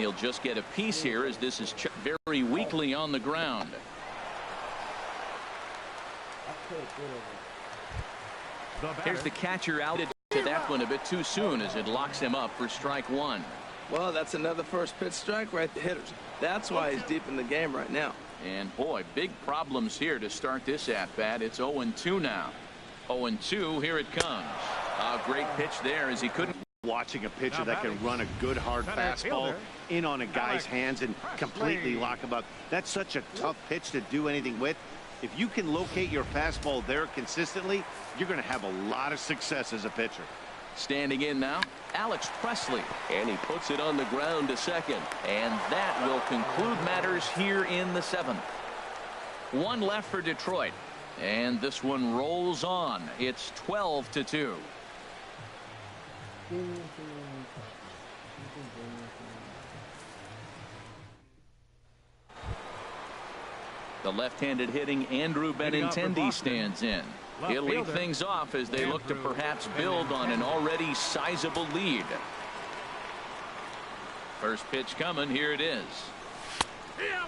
he'll just get a piece here as this is very weakly on the ground. Here's the catcher out to that one a bit too soon as it locks him up for strike one. Well, that's another first pitch strike right to hitters. That's why he's deep in the game right now. And boy, big problems here to start this at bat. It's 0-2 now. 0-2, here it comes. A great pitch there as he couldn't. Watching a pitcher that can run a good hard fastball in on a guy's hands and completely lock him up. That's such a tough pitch to do anything with. If you can locate your fastball there consistently, you're going to have a lot of success as a pitcher. Standing in now, Alex Presley, and he puts it on the ground to second, and that will conclude matters here in the seventh. One left for Detroit, and this one rolls on. It's 12-2. The left-handed hitting Andrew Benintendi stands in. He'll lead things off as they look to perhaps build on an already sizable lead. First pitch coming. Here it is.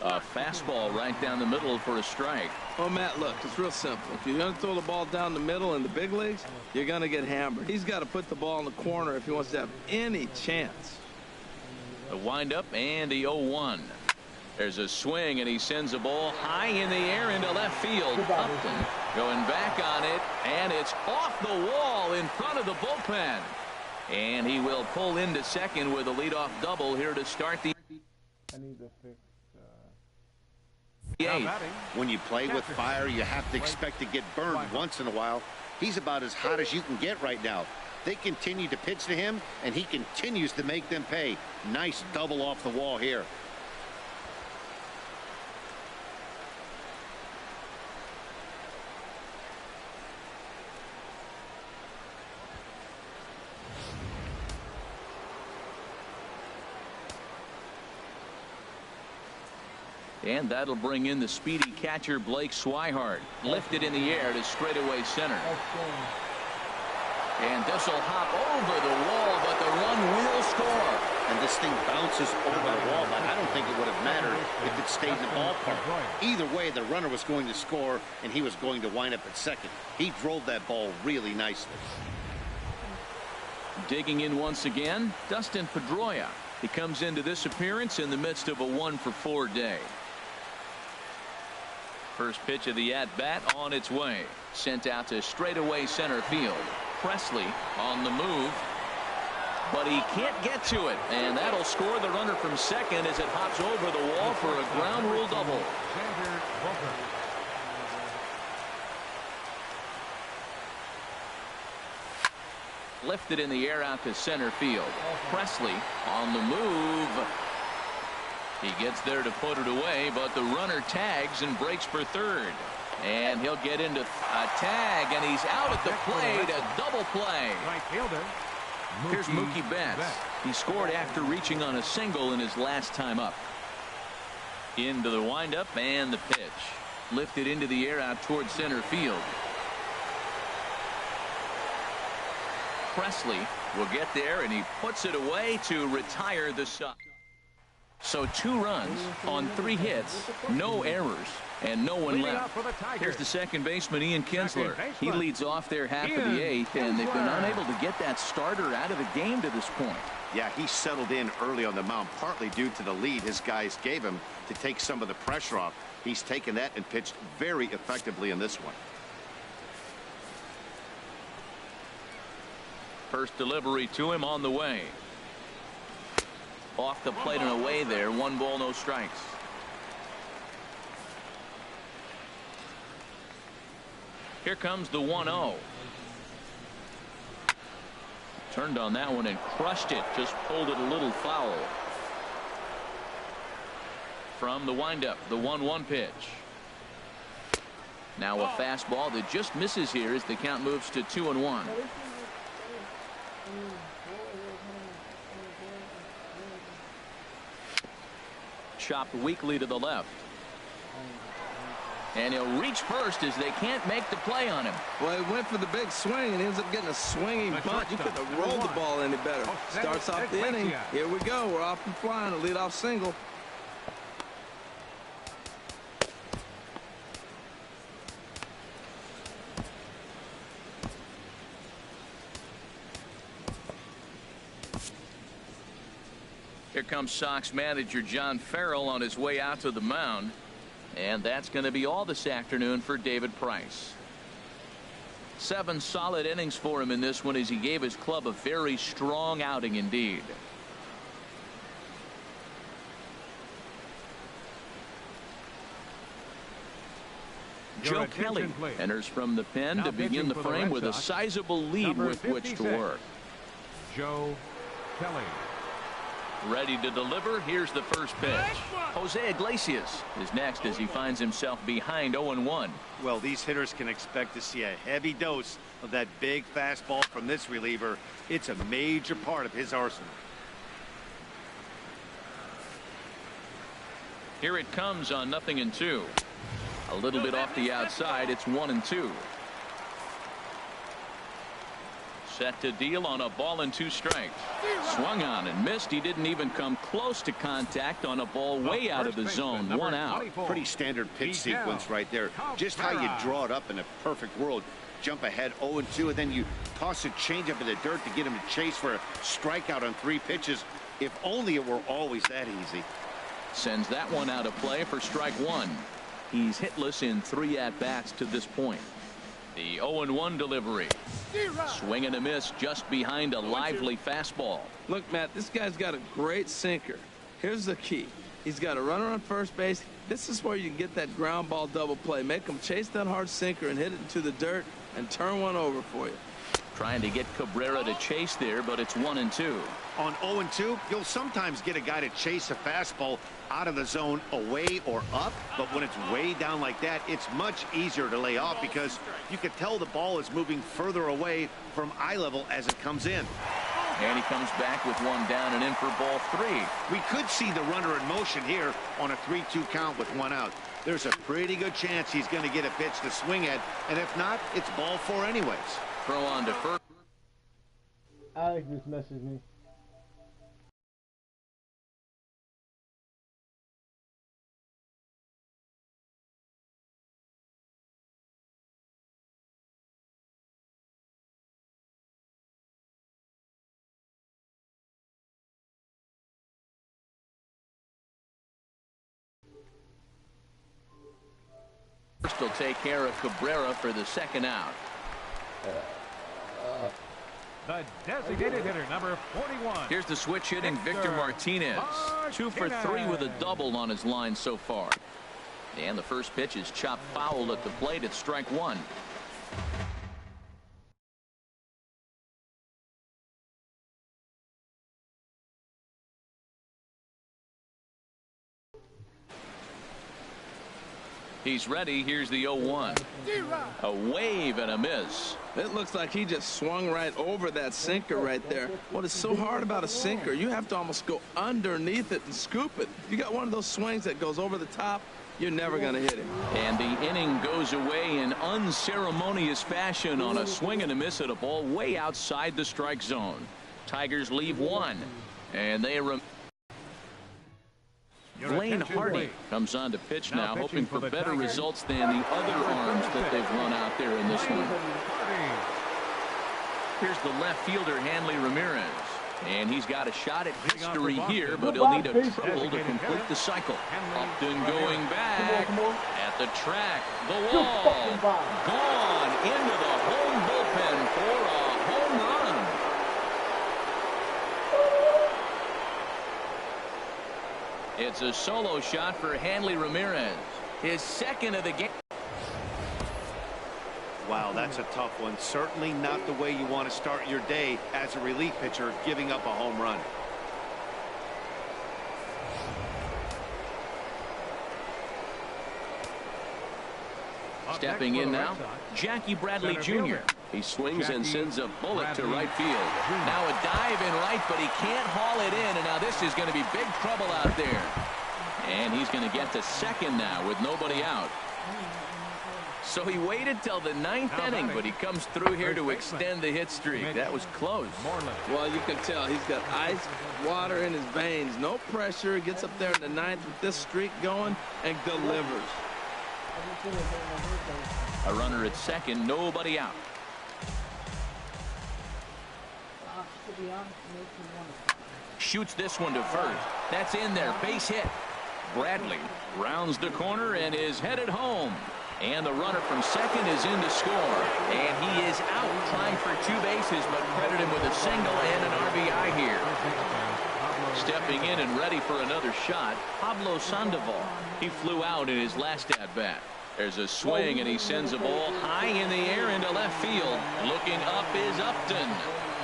A fastball right down the middle for a strike. Oh, Matt, look, it's real simple. If you're going to throw the ball down the middle in the big leagues, you're going to get hammered. He's got to put the ball in the corner if he wants to have any chance. The windup and the 0-1. There's a swing, and he sends a ball high in the air into left field. Upton going back on it, and it's off the wall in front of the bullpen. And he will pull into second with a leadoff double here to start the eighth. When you play with fire, you have to expect to get burned once in a while. He's about as hot as you can get right now. They continue to pitch to him, and he continues to make them pay. Nice double off the wall here. And that'll bring in the speedy catcher Blake Swihart. Lifted in the air to straightaway center. And this will hop over the wall, but the run will score. And this thing bounces over the wall, but I don't think it would have mattered if it stayed in the ballpark. Either way, the runner was going to score, and he was going to wind up at second. He drove that ball really nicely. Digging in once again, Dustin Pedroia. He comes into this appearance in the midst of a 1-for-4 day. First pitch of the at-bat on its way. Sent out to straightaway center field. Presley on the move. But he can't get to it. And that'll score the runner from second as it hops over the wall for a ground rule double. Lifted in the air out to center field. Presley on the move. He gets there to put it away, but the runner tags and breaks for third. And he'll get into a tag, and he's out at the plate. A double play. Here's Mookie Betts. He scored after reaching on a single in his last time up. Into the windup and the pitch. Lifted into the air out towards center field. Presley will get there, and he puts it away to retire the side. So 2 runs on 3 hits, no errors, and no one left. Here's the second baseman, Ian Kinsler. He leads off there half of the 8th, and they've been unable to get that starter out of the game to this point. Yeah, he settled in early on the mound, partly due to the lead his guys gave him to take some of the pressure off. He's taken that and pitched very effectively in this one. First delivery to him on the way. Off the plate and away there. 1 ball, no strikes. Here comes the 1-0. Turned on that one and crushed it. Just pulled it a little foul. From the windup, the 1-1 pitch. Now a fastball that just misses here as the count moves to 2-1. Chopped weakly to the left. And he'll reach first as they can't make the play on him. Well, he went for the big swing and he ends up getting a swinging bunt. You couldn't have rolled the ball any better. Starts off the inning. Here we go. We're off and flying. A leadoff single. Here comes Sox manager John Farrell on his way out to the mound. And that's going to be all this afternoon for David Price. 7 solid innings for him in this one as he gave his club a very strong outing indeed. Joe Kelly enters from the pen to begin the frame with a sizable lead with which to work. Joe Kelly. Ready to deliver. Here's the first pitch. Jose Iglesias is next as he finds himself behind 0-1. Well, these hitters can expect to see a heavy dose of that big fastball from this reliever. It's a major part of his arsenal. Here it comes on 0-2. A little bit off the outside. It's 1-2. Set to deal on a ball and 2 strikes. Swung on and missed. He didn't even come close to contact on a ball way out of the zone. 1 out. Pretty standard pitch sequence right there. Just how you draw it up in a perfect world. Jump ahead 0-2 and then you toss a changeup in the dirt to get him to chase for a strikeout on 3 pitches. If only it were always that easy. Sends that one out of play for strike 1. He's hitless in 3 at-bats to this point. The 0-1 delivery. Swing and a miss just behind a lively fastball. Look, Matt, this guy's got a great sinker. Here's the key. He's got a runner on first base. This is where you can get that ground ball double play. Make him chase that hard sinker and hit it into the dirt and turn one over for you. Trying to get Cabrera to chase there, but it's 1-2. On 0-2, you'll sometimes get a guy to chase a fastball out of the zone away or up, but when it's way down like that, it's much easier to lay off because you can tell the ball is moving further away from eye level as it comes in. And he comes back with 1 down and in for ball 3. We could see the runner in motion here on a 3-2 count with 1 out. There's a pretty good chance he's going to get a pitch to swing at, and if not, it's ball 4 anyways. Throw on to first. Alex just messaged me. First will take care of Cabrera for the 2nd out. The designated hitter, number 41. Here's the switch hitting Victor Martinez. 2 for 3 with a double on his line so far. And the first pitch is chopped foul at the plate at strike 1. He's ready. Here's the 0-1. A wave and a miss. It looks like he just swung right over that sinker right there. What is so hard about a sinker, you have to almost go underneath it and scoop it. If you got one of those swings that goes over the top, you're never going to hit him. And the inning goes away in unceremonious fashion on a swing and a miss at a ball way outside the strike zone. Tigers leave 1. And they Blaine Hardy comes on to pitch now, hoping for better results than the other arms that they've run out there in this one. Here's the left fielder, Hanley Ramirez. And he's got a shot at history here, but he'll need a triple to complete the cycle. Upton going back at the track. The wall. Gone into the home bullpen for a home run. It's a solo shot for Hanley Ramirez. His 2nd of the game. Wow, that's a tough one. Certainly not the way you want to start your day as a relief pitcher, giving up a home run. Stepping in now, Jackie Bradley Jr. He swings and sends a bullet to right field. Now a dive in right, but he can't haul it in, and now this is going to be big trouble out there. And he's going to get to 2nd now with nobody out. So he waited till the 9th inning, but he comes through here to extend the hit streak. That was close. Well, you can tell he's got ice water in his veins. No pressure. Gets up there in the 9th with this streak going and delivers. A runner at second, nobody out. Shoots this one to first. That's in there. Base hit. Bradley rounds the corner and is headed home. And the runner from second is in to score. And he is out trying for 2 bases, but credit him with a single and an RBI here. Stepping in and ready for another shot, Pablo Sandoval. He flew out in his last at-bat. There's a swing, and he sends a ball high in the air into left field. Looking up is Upton.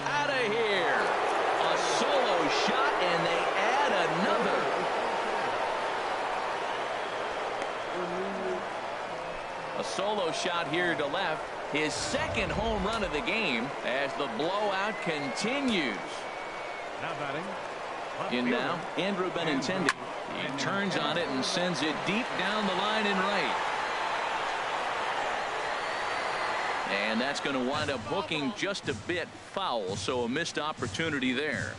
Out of here. A solo shot, and they add another. A solo shot here to left. His second home run of the game as the blowout continues. Now batting. In now, Andrew Benintendi. He turns on it and sends it deep down the line in right. And that's going to wind up hooking just a bit foul, so a missed opportunity there.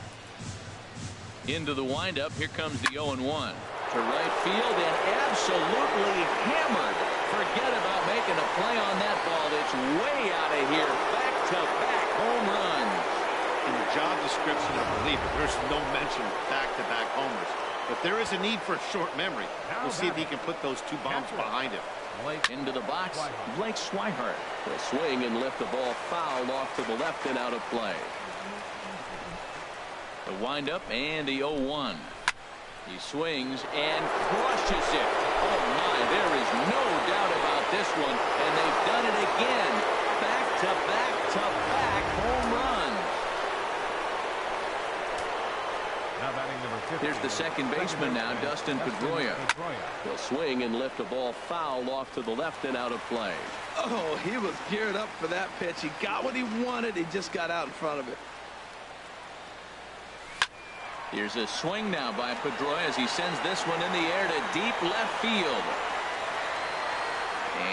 Into the windup, here comes the 0-1. To right field and absolutely hammered. Forget about making a play on that ball. It's way out of here. Back-to-back home runs. In the job description, I believe it, there's no mention of back-to-back homers. But there is a need for short memory. We'll see if he can put those 2 bombs behind him. Into the box, Blake Swihart will swing and lift the ball foul off to the left and out of play. The windup and the 0-1. He swings and crushes it. Oh my, there is no doubt about this one, and they've done it again. Back-to-back-to-back home runs. Now batting number 50. Here's the second baseman now, Dustin Pedroia. He'll swing and lift the ball foul off to the left and out of play. Oh, he was geared up for that pitch. He got what he wanted. He just got out in front of it. Here's a swing now by Pedroia as he sends this one in the air to deep left field.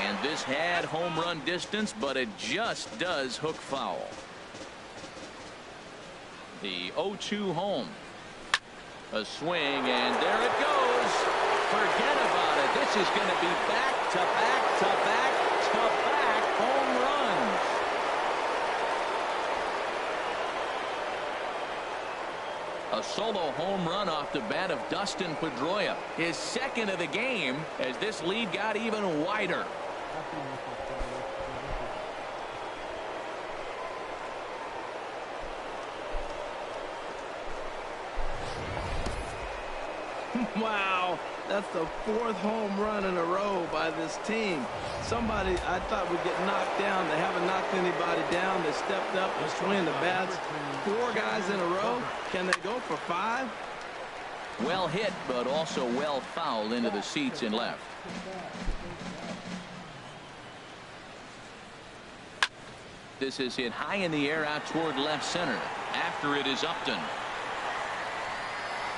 And this had home run distance, but it just does hook foul. The 0-2 home. A swing, and there it goes. Forget about it. This is going to be back-to-back-to-back-to-back home runs. A solo home run off the bat of Dustin Pedroia. His second of the game as this lead got even wider. Wow, that's the 4th home run in a row by this team. Somebody I thought would get knocked down. They haven't knocked anybody down. They stepped up and swing the bats. 4 guys in a row. Can they go for 5? Well hit, but also well fouled into the seats and left. This is hit high in the air out toward left center. After it is Upton.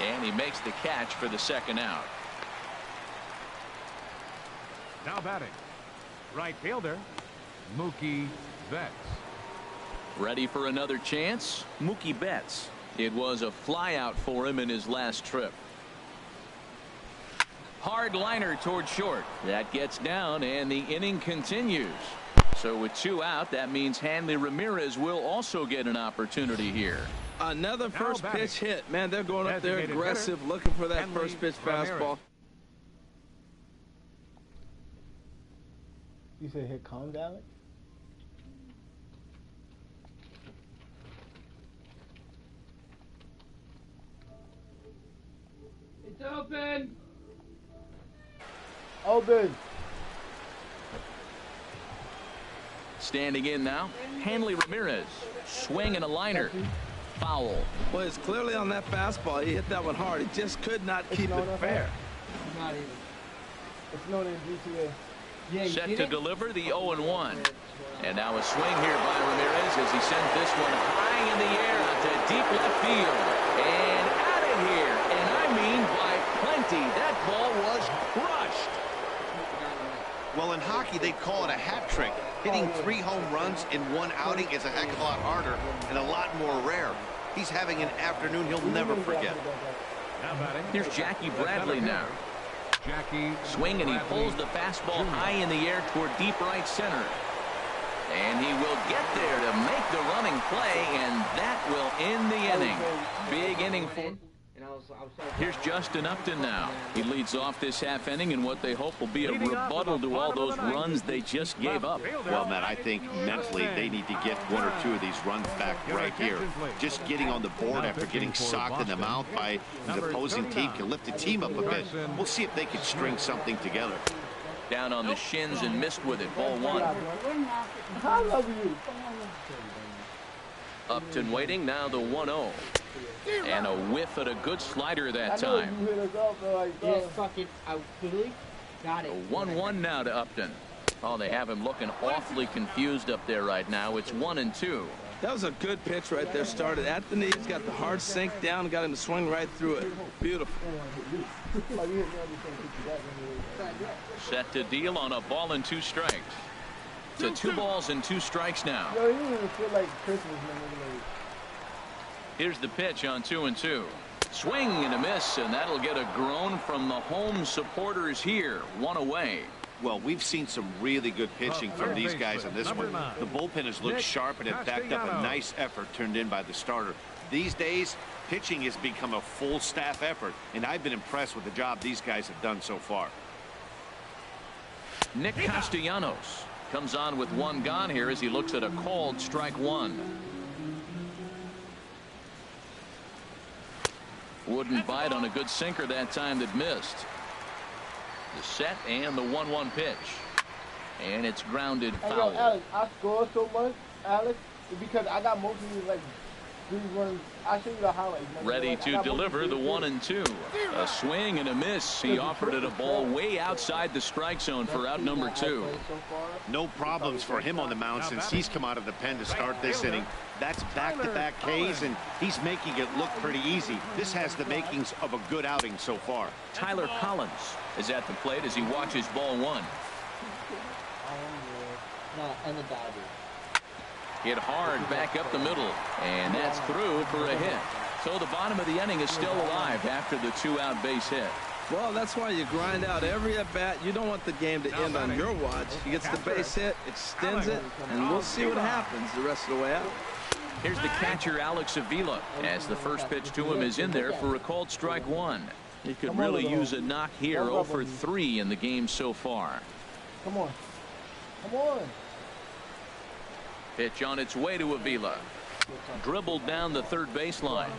And he makes the catch for the second out. Now batting. Right fielder, Mookie Betts. Ready for another chance? Mookie Betts. It was a flyout for him in his last trip. Hard liner toward short. That gets down, and the inning continues. So with 2 out, that means Hanley Ramirez will also get an opportunity here. Another first pitch hit. Man, they're going up there aggressive, looking for that first pitch fastball. You said hit comes, Alex? It's open. Open. Standing in now, Hanley Ramirez. Swing and a liner. Foul. Well, it's clearly on that fastball. He hit that one hard. He just could not keep it fair. Not even. It's known in GTA. Yeah, Set to deliver the 0-1. And now a swing here by Ramirez as he sends this one high in the air out to deep left field. And out of here. And I mean by plenty. That ball was crushed. Well, in hockey, they call it a hat trick. Hitting 3 home runs in one outing is a heck of a lot harder and a lot more rare. He's having an afternoon he'll never forget. Here's Jackie Bradley now. Swing, and he pulls the fastball high in the air toward deep right center. And he will get there to make the running play, and that will end the inning. Big inning for... Here's Justin Upton now. He leads off this half inning in what they hope will be a rebuttal to all those runs they just gave up. Well, Matt, I think mentally they need to get 1 or 2 of these runs back right here. Just getting on the board after getting socked in the mouth by the opposing team can lift the team up a bit. We'll see if they can string something together. Down on the shins and missed with it. Ball 1. I love you. Upton waiting. Now the 1-0. And a whiff at a good slider that time. Yeah, fucking, I really got it. A 1-1 now to Upton. Oh, they have him looking awfully confused up there right now. It's 1-2. That was a good pitch right there. Started at the knees, got the hard sink down, got him to swing right through it. Beautiful. Set to deal on a ball and 2 strikes. To 2 balls and 2 strikes now. Yo, you even feel like Christmas, man. Here's the pitch on 2-2. Swing and a miss, and that'll get a groan from the home supporters here. 1 away. Well, we've seen some really good pitching from these guys on this one. The bullpen has looked sharp and have backed up a nice effort turned in by the starter. These days, pitching has become a full staff effort, and I've been impressed with the job these guys have done so far. Nick Castellanos comes on with 1 gone here as he looks at a called strike 1. Wouldn't bite on a good sinker that time that missed. The set and the 1-1 pitch. And it's grounded foul. Hey, yo, Alex, I scored so much, Alex, because I got most of these, like, these runs. I'll show you the highlights. Ready to deliver the 1-2. A swing and a miss. He offered it a ball way outside the strike zone for out number 2. No problems for him on the mound since he's come out of the pen to start this inning. That's back-to-back Ks, and he's making it look pretty easy. This has the makings of a good outing so far. Tyler Collins is at the plate as he watches ball 1. And the Dodgers. Hit hard back up the middle, and that's through for a hit. So the bottom of the inning is still alive after the 2-out base hit. Well, that's why you grind out every at-bat. You don't want the game to end on your watch. He gets the base hit, extends it, and we'll see what happens the rest of the way out. Here's the catcher, Alex Avila, as the first pitch to him is in there for a called strike 1. He could really use a knock here. 0 for 3 in the game so far. Come on. Come on. Pitch on its way to Avila. Dribbled down the third baseline.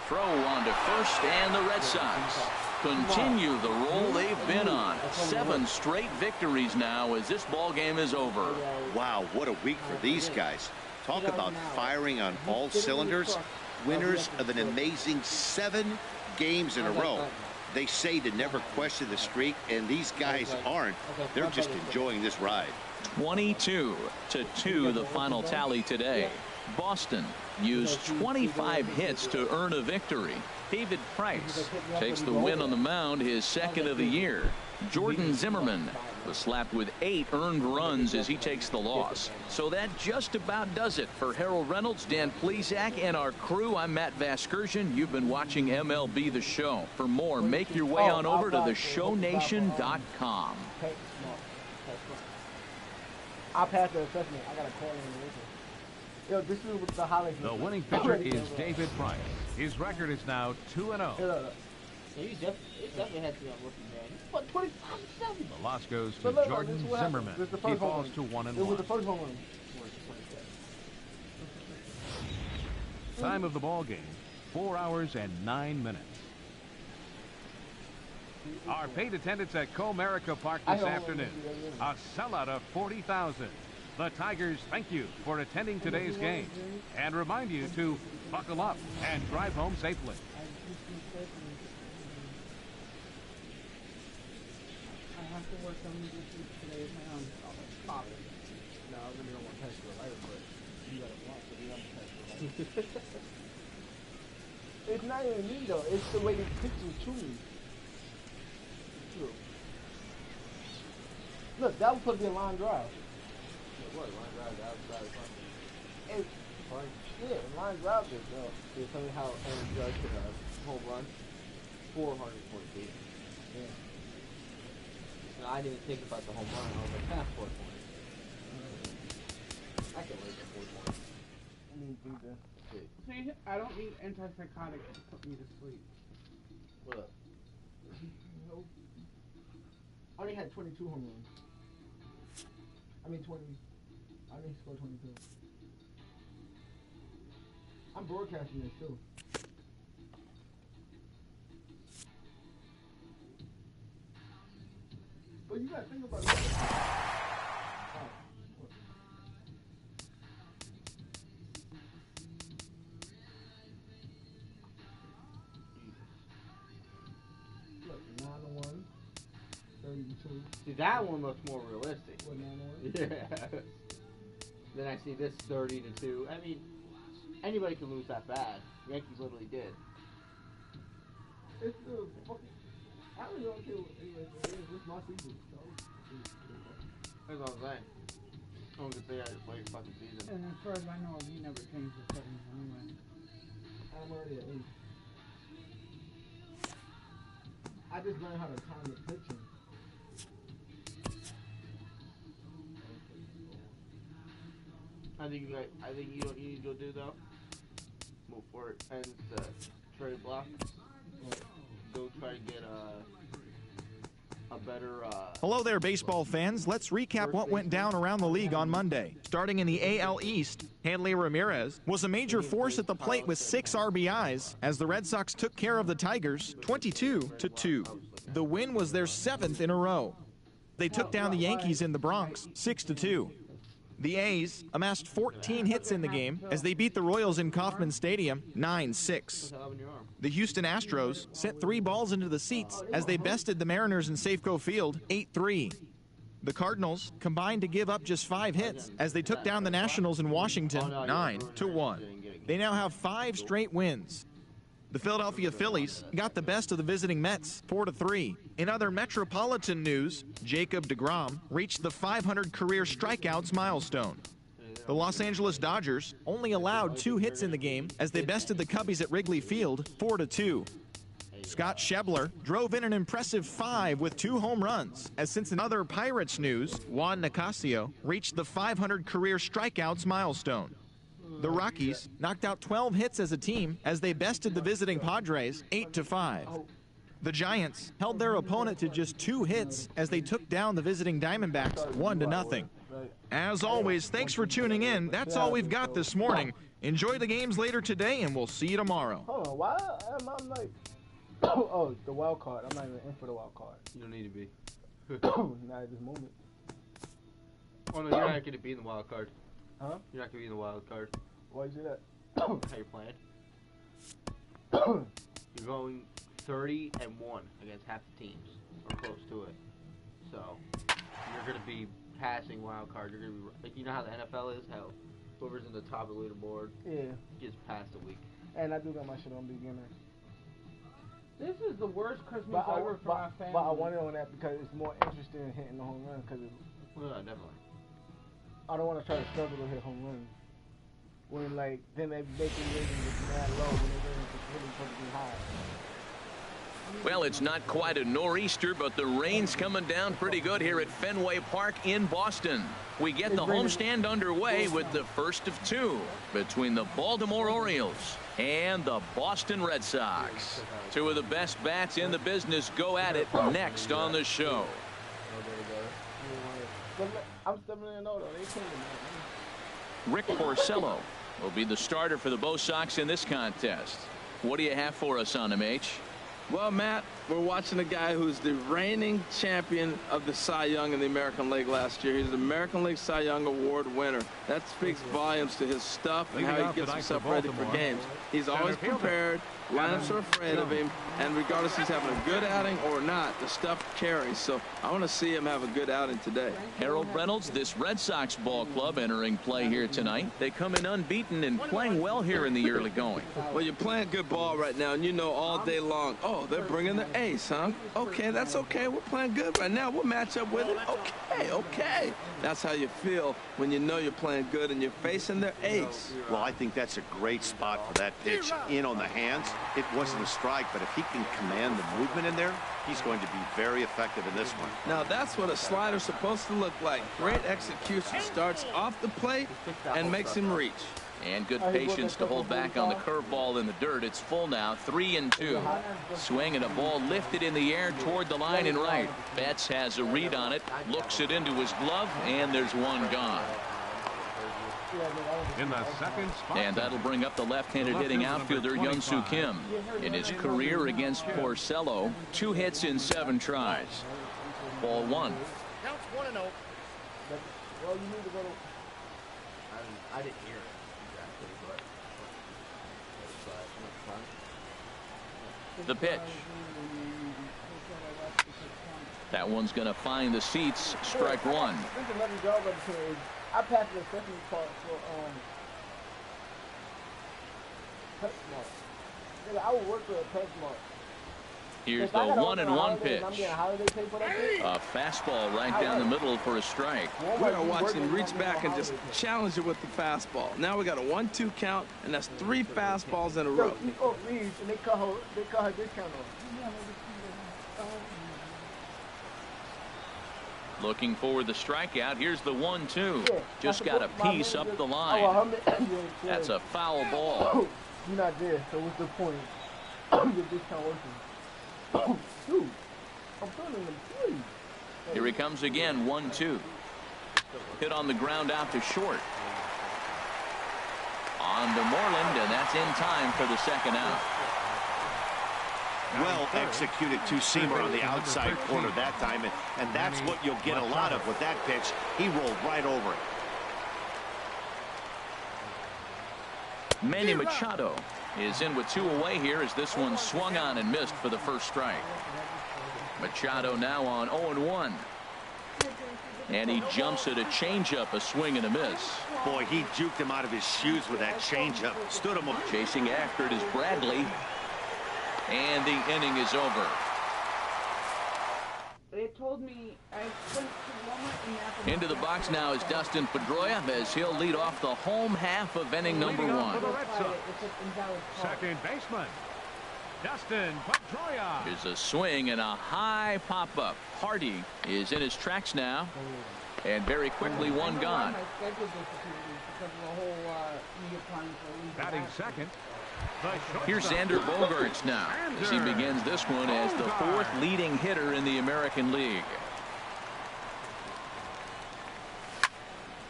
Throw on to first, and the Red Sox continue the roll they've been on. 7 straight victories now as this ball game is over. Wow, what a week for these guys. Talk about firing on all cylinders. Winners of an amazing 7 games in a row. They say to never question the streak, and these guys aren't. They're just enjoying this ride. 22-2 the final tally today. Boston used 25 hits to earn a victory. David Price takes the win on the mound, his 2nd of the year. Jordan Zimmerman was slapped with 8 earned runs as he takes the loss. So that just about does it for Harold Reynolds, Dan Plesac, and our crew. I'm Matt Vasgersian. You've been watching MLB The Show. For more, make your way on over to theshownation.com. I'll pass the assessment. I got to call in the listen. Yo, this is what the highlights. The winning pitcher is David Price. His record is now 2-0. Yeah, he definitely had to be on rookie, man. What, 25-7? The loss goes to Jordan Zimmerman. He falls to 1-1. It was the first home run. Time of the ball game, 4 hours and 9 minutes. Our paid attendance at Comerica Park this afternoon. A sellout of 40,000. The Tigers thank you for attending today's game and remind you to buckle up and drive home safely. I have to work on this today with my own. No, I really don't want to touch the lighter, but you got to watch it. You have to touch the lighter. It's not even me, though. It's the way they pitch them to me. It's true. Look, that was supposed to be a line drive. It was line drive. That was And, yeah, line drive is, Can you tell me how Aaron Judge hit a home run? 440 feet. yeah. And I didn't think about the home run. I was like, that's 420. I can wait for 420. I mean, think that. See, I don't need antipsychotics to put me to sleep. What up? Nope. I only had 22 home runs. I mean, 20. I didn't score 22. I'm broadcasting this too. But you gotta think about it. Look, 9-1, 32. See, that one looks more realistic. What, 9-1? Yeah. Then I see this 30-2. I mean, anybody can lose that bad. Yankees literally did. It's the fucking. I don't know anyway. It's my season. So. That's what I'm saying. I don't get there to play the fucking season. And as far as I know, he never changed the settings anyway. I'm already at 8. I just learned how to time the pitching. I think you don't need to go do though. Move forward and the trade block. Go try to get a better. Hello there, baseball fans. Let's recap what went down around the league on Monday. Starting in the AL East, Hanley Ramirez was a major force at the plate with 6 RBIs as the Red Sox took care of the Tigers 22-2. The win was their 7th in a row. They took down the Yankees in the Bronx 6-2. The A's amassed 14 hits in the game as they beat the Royals in Kauffman Stadium 9-6. The Houston Astros sent 3 balls into the seats as they bested the Mariners in Safeco Field 8-3. The Cardinals combined to give up just 5 hits as they took down the Nationals in Washington 9-1. They now have 5 straight wins. The Philadelphia Phillies got the best of the visiting Mets 4-3. In other Metropolitan news, Jacob deGrom reached the 500 career strikeouts milestone. The Los Angeles Dodgers only allowed 2 hits in the game as they bested the Cubbies at Wrigley Field 4-2. Scott Schebler drove in an impressive 5 with 2 home runs, as since in other Pirates news, Juan Nicasio reached the 500 career strikeouts milestone. The Rockies knocked out 12 hits as a team as they bested the visiting Padres 8-5. The Giants held their opponent to just 2 hits as they took down the visiting Diamondbacks 1-0. As always, thanks for tuning in. That's all we've got this morning. Enjoy the games later today, and we'll see you tomorrow. Hold on, why am I like... Oh, the wild card. I'm not even in for the wild card. You don't need to be. Not at this moment. Oh no, you're not going to be in the wild card. Huh? You're not going to be in the wild card. Why you say that? How you playing? You're going 30-1 against half the teams, or close to it. So you're going to be passing wild card. You're going to be like, you know how the NFL is, how whoever's in the top of the leaderboard gets past a week. And I do got my shit on beginner. This is the worst Christmas ever for our family. But I wanted on that because it's more interesting in hitting the home run. Because well, definitely. I don't want to try to struggle to hit home runs. When like then they make the ratings just mad low when they ratings just really supposed to be high. Well, it's not quite a nor'easter, but the rain's coming down pretty good here at Fenway Park in Boston. We get the homestand underway with the first of 2 between the Baltimore Orioles and the Boston Red Sox. 2 of the best bats in the business go at it next on the show. I'm stepping in though. They killing me. Rick Porcello will be the starter for the Bo Sox in this contest. What do you have for us on him, H? Well, Matt, we're watching a guy who's the reigning champion of the Cy Young in the American League last year. He's the American League Cy Young Award winner. That speaks volumes to his stuff and how he gets himself ready for games. He's always prepared. Lineups are afraid of him, and regardless he's having a good outing or not, the stuff carries. So I want to see him have a good outing today. Harold Reynolds, this Red Sox ball club entering play here tonight. They come in unbeaten and playing well here in the early going. Well, you're playing good ball right now, and you know all day long, oh, they're bringing their ace, huh? Okay, that's okay. We're playing good right now. We'll match up with it. Okay. That's how you feel when you know you're playing good and you're facing their ace. Well, I think that's a great spot for that pitch in on the hands. It wasn't a strike, but if he can command the movement in there, he's going to be very effective in this one. Now, that's what a slider's supposed to look like. Great execution. Starts off the plate and makes him reach. And good patience to hold back on the curveball in the dirt. It's full now, 3-2. Swing and a ball lifted in the air toward the line and right. Betts has a read on it, looks it into his glove, and there's one gone. In the second spot. And that'll bring up the left-handed hitting outfielder Young-Soo Kim. In his career against Porcello, 2 hits in 7 tries. Ball 1. Counts 1-0. Well, you need to go to. I didn't hear it exactly, but The pitch. That one's going to find the seats. Strike 1. This is another job right here. I passed the second part for PetSmart. I would work for a PetSmart. Here's the 1-1 pitch. I'm getting holiday pay for that pitch. A fastball right down the middle for a strike. We're going to watch him reach back and just challenge it with the fastball. Now we got a 1-2 count, and that's 3 fastballs in a row. And they cut her discount off. Looking for the strikeout. Here's the 1-2. Just got a piece up the line. That's a foul ball. You're not there, so what's the point? Your discount working. Dude, I'm turning them 3. Here he comes again, 1-2. Hit on the ground out to short. On to Moreland, and that's in time for the second out. Well executed two-seamer on the outside corner that time, and that's what you'll get a lot of with that pitch. He rolled right over it. Manny Machado is in with 2 away here as this one swung on and missed for the first strike. Machado now on 0-1. And he jumps at a changeup, a swing and a miss. Boy, he juked him out of his shoes with that changeup. Stood him up. Chasing after it is Bradley. And the inning is over. They told me I went to Walmart and Into the box now is Dustin Pedroia as he'll lead off the home half of inning number 1. Second baseman, Dustin Pedroia. There's a swing and a high pop-up. Hardy is in his tracks now. And very quickly, one gone. Batting second. Here's Xander Bogaerts now as he begins this one as the 4th leading hitter in the American League.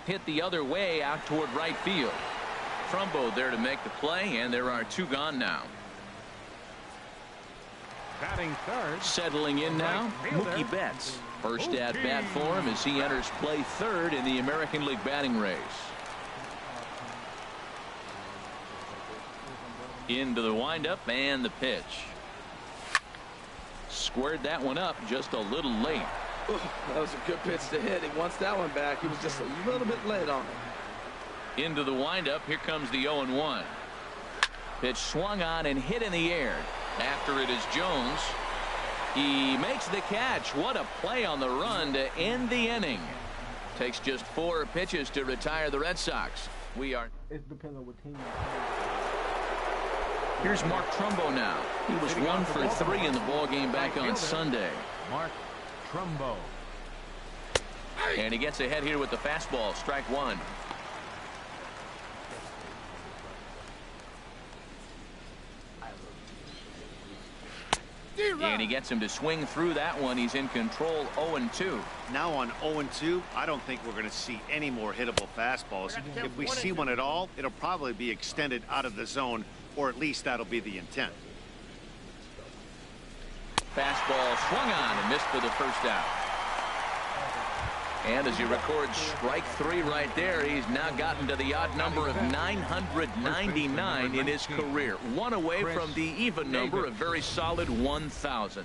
Hit the other way out toward right field. Trumbo there to make the play, and there are 2 gone now. Batting third. Settling in now, Mookie Betts. First at bat for him as he enters play 3rd in the American League batting race. Into the windup and the pitch. Squared that one up just a little late. Ooh, that was a good pitch to hit. He wants that one back. He was just a little bit late on it. Into the windup. Here comes the 0-1. Pitch swung on and hit in the air. After it is Jones. He makes the catch. What a play on the run to end the inning. Takes just 4 pitches to retire the Red Sox. We are. It depends on what team. Here's Mark Trumbo now. He was 1 for 3 in the ball game back on Sunday. Mark Trumbo. And he gets ahead here with the fastball. Strike 1. And he gets him to swing through that one. He's in control. 0-2. Now on 0-2, I don't think we're going to see any more hittable fastballs. If we see one at all, it'll probably be extended out of the zone, or at least that'll be the intent. Fastball swung on and missed for the first out. And as he records strike 3 right there, he's now gotten to the odd number of 999 in his career. 1 away from the even number, a very solid 1,000.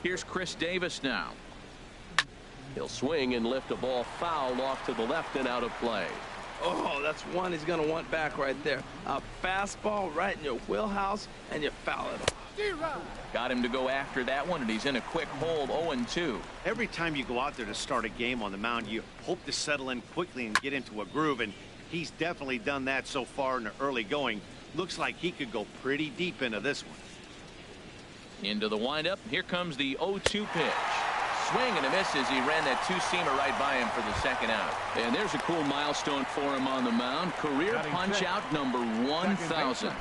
Here's Chris Davis now. He'll swing and lift a ball foul off to the left and out of play. Oh, that's one he's going to want back right there. A fastball right in your wheelhouse, and you foul it off. Got him to go after that one, and he's in a quick hole, 0-2. Every time you go out there to start a game on the mound, you hope to settle in quickly and get into a groove, and he's definitely done that so far in the early going. Looks like he could go pretty deep into this one. Into the windup. Here comes the 0-2 pitch. Swing and a miss as he ran that two-seamer right by him for the second out. And there's a cool milestone for him on the mound. Career punch-out number 1,000.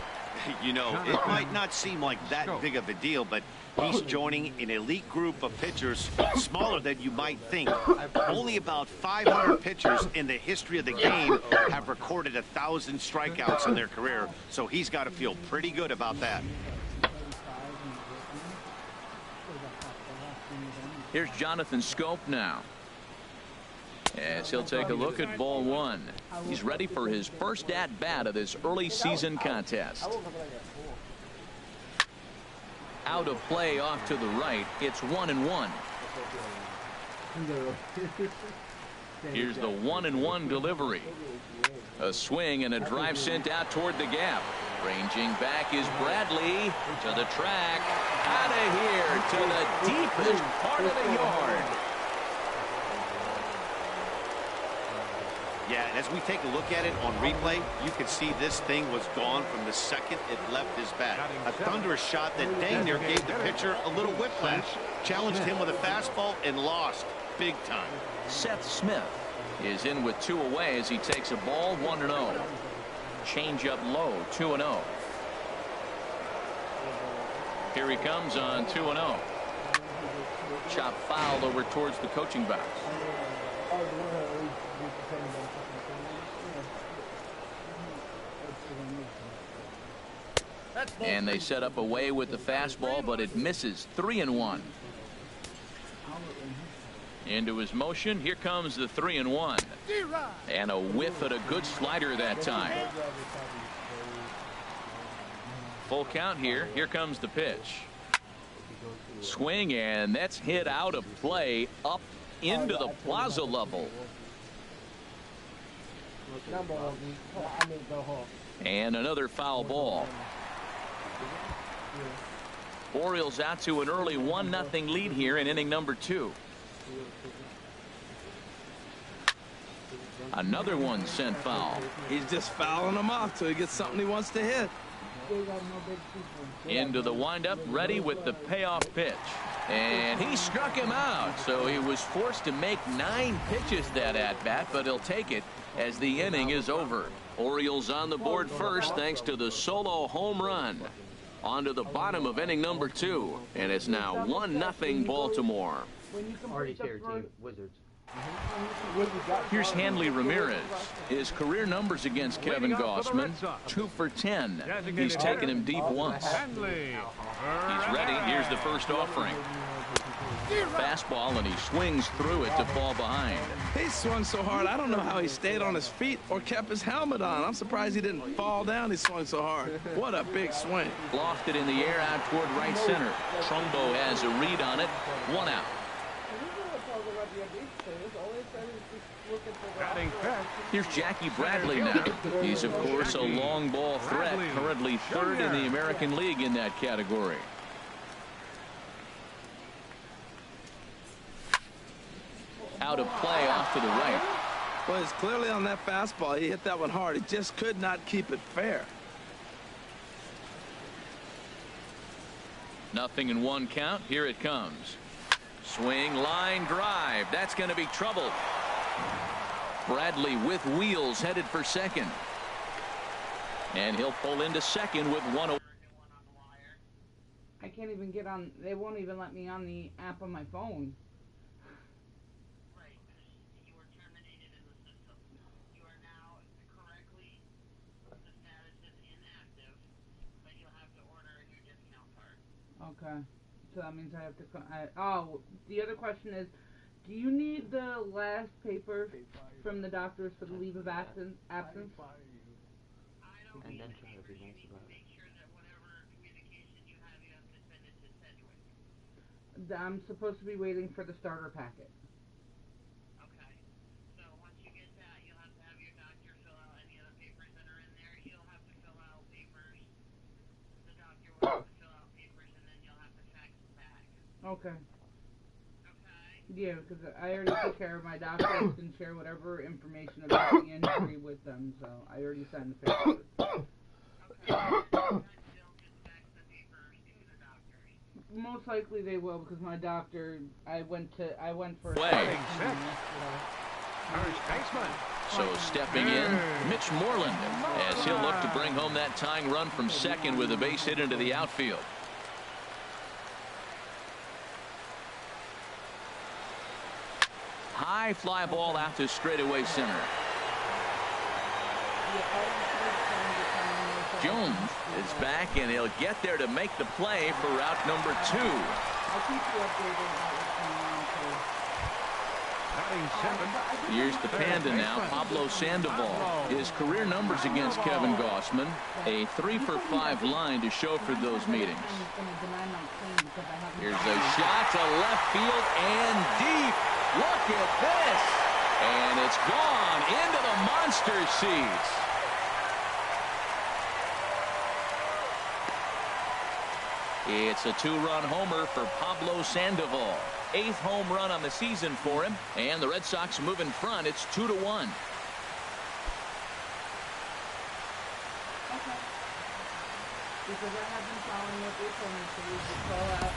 You know, it might not seem like that big of a deal, but he's joining an elite group of pitchers smaller than you might think. Only about 500 pitchers in the history of the game have recorded 1,000 strikeouts in their career, so he's got to feel pretty good about that. Here's Jonathan Scope now, as he'll take a look at ball one. He's ready for his first at-bat of this early season contest. Out of play off to the right. It's 1-1. Here's the 1-1 delivery. A swing and a drive sent out toward the gap. Ranging back is Bradley to the track. Out of here to the deepest part of the yard. Yeah, and as we take a look at it on replay, you can see this thing was gone from the second it left his bat. A thunderous shot that dang near gave the pitcher a little whiplash. Challenged him with a fastball and lost big time. Seth Smith is in with 2 away as he takes a ball 1-0. Change up low, 2-0. Here he comes on 2-0. Chop foul over towards the coaching box. And they set up away with the fastball, but it misses. 3-1. Into his motion. Here comes the 3-1. And a whiff at a good slider that time. Full count here. Here comes the pitch. Swing, and that's hit out of play up into the plaza level. And another foul ball. Orioles out to an early 1-0 lead here in inning number 2. Another one sent foul. He's just fouling them off till he gets something he wants to hit. Into the windup, ready with the payoff pitch. And he struck him out, so he was forced to make 9 pitches that at-bat, but he'll take it as the inning is over. Orioles on the board first thanks to the solo home run. On to the bottom of inning number 2, and it's now 1-0 Baltimore. Already here, team Wizards. Here's Hanley Ramirez. His career numbers against Kevin Gossman, 2 for 10. He's taken him deep once. He's ready. Here's the first offering. Fastball, and he swings through it to fall behind. He swung so hard, I don't know how he stayed on his feet or kept his helmet on. I'm surprised he didn't fall down. He swung so hard. What a big swing. Lofted in the air out toward right center. Trumbo has a read on it. 1 out. Here's Jackie Bradley now. He's, of course, a long ball threat, currently 3rd in the American League in that category. Out of play off to the right. Well, it's clearly on that fastball. He hit that one hard. He just could not keep it fair. 0-1 count. Here it comes. Swing, line drive. That's going to be trouble. Bradley with wheels headed for second. And he'll pull into second with 1 away. I can't even get on. They won't even let me on the app on my phone. Right. You were terminated in the system. You are now correctly, the status is inactive, but you'll have to order a new discount card. Okay. So that means I have to. Oh, the other question is, do you need the last paper from the doctors for the leave of absence? I don't And need then the try to paper. be You nice need to about it. make sure that whatever communication you have to send it to Sedgwick. I'm supposed to be waiting for the starter packet. Okay. So once you get that, you'll have to have your doctor fill out any of the papers that are in there. He'll have to fill out papers. The doctor will have to fill out papers, and then you'll have to fax it back. Okay. Okay? Yeah, because I already took care of my doctors and share whatever information about the injury with them, so I already signed the papers. Okay. Most likely they will, because my doctor, I went for a Play. First baseman. So stepping in, Mitch Moreland, as he'll look to bring home that tying run from second with a base hit into the outfield. High fly ball out to straightaway center. Jones is back, and he'll get there to make the play for route number 2. I'll keep you updated about what's going on, too. Batting seventh. Here's the Panda now, Pablo Sandoval. His career numbers against Kevin Gossman, a 3-for-5 line to show for those meetings. Here's a shot to left field and deep. Look at this. And it's gone into the monster seats. It's a 2-run homer for Pablo Sandoval. 8th home run on the season for him, and the Red Sox move in front. It's 2-1.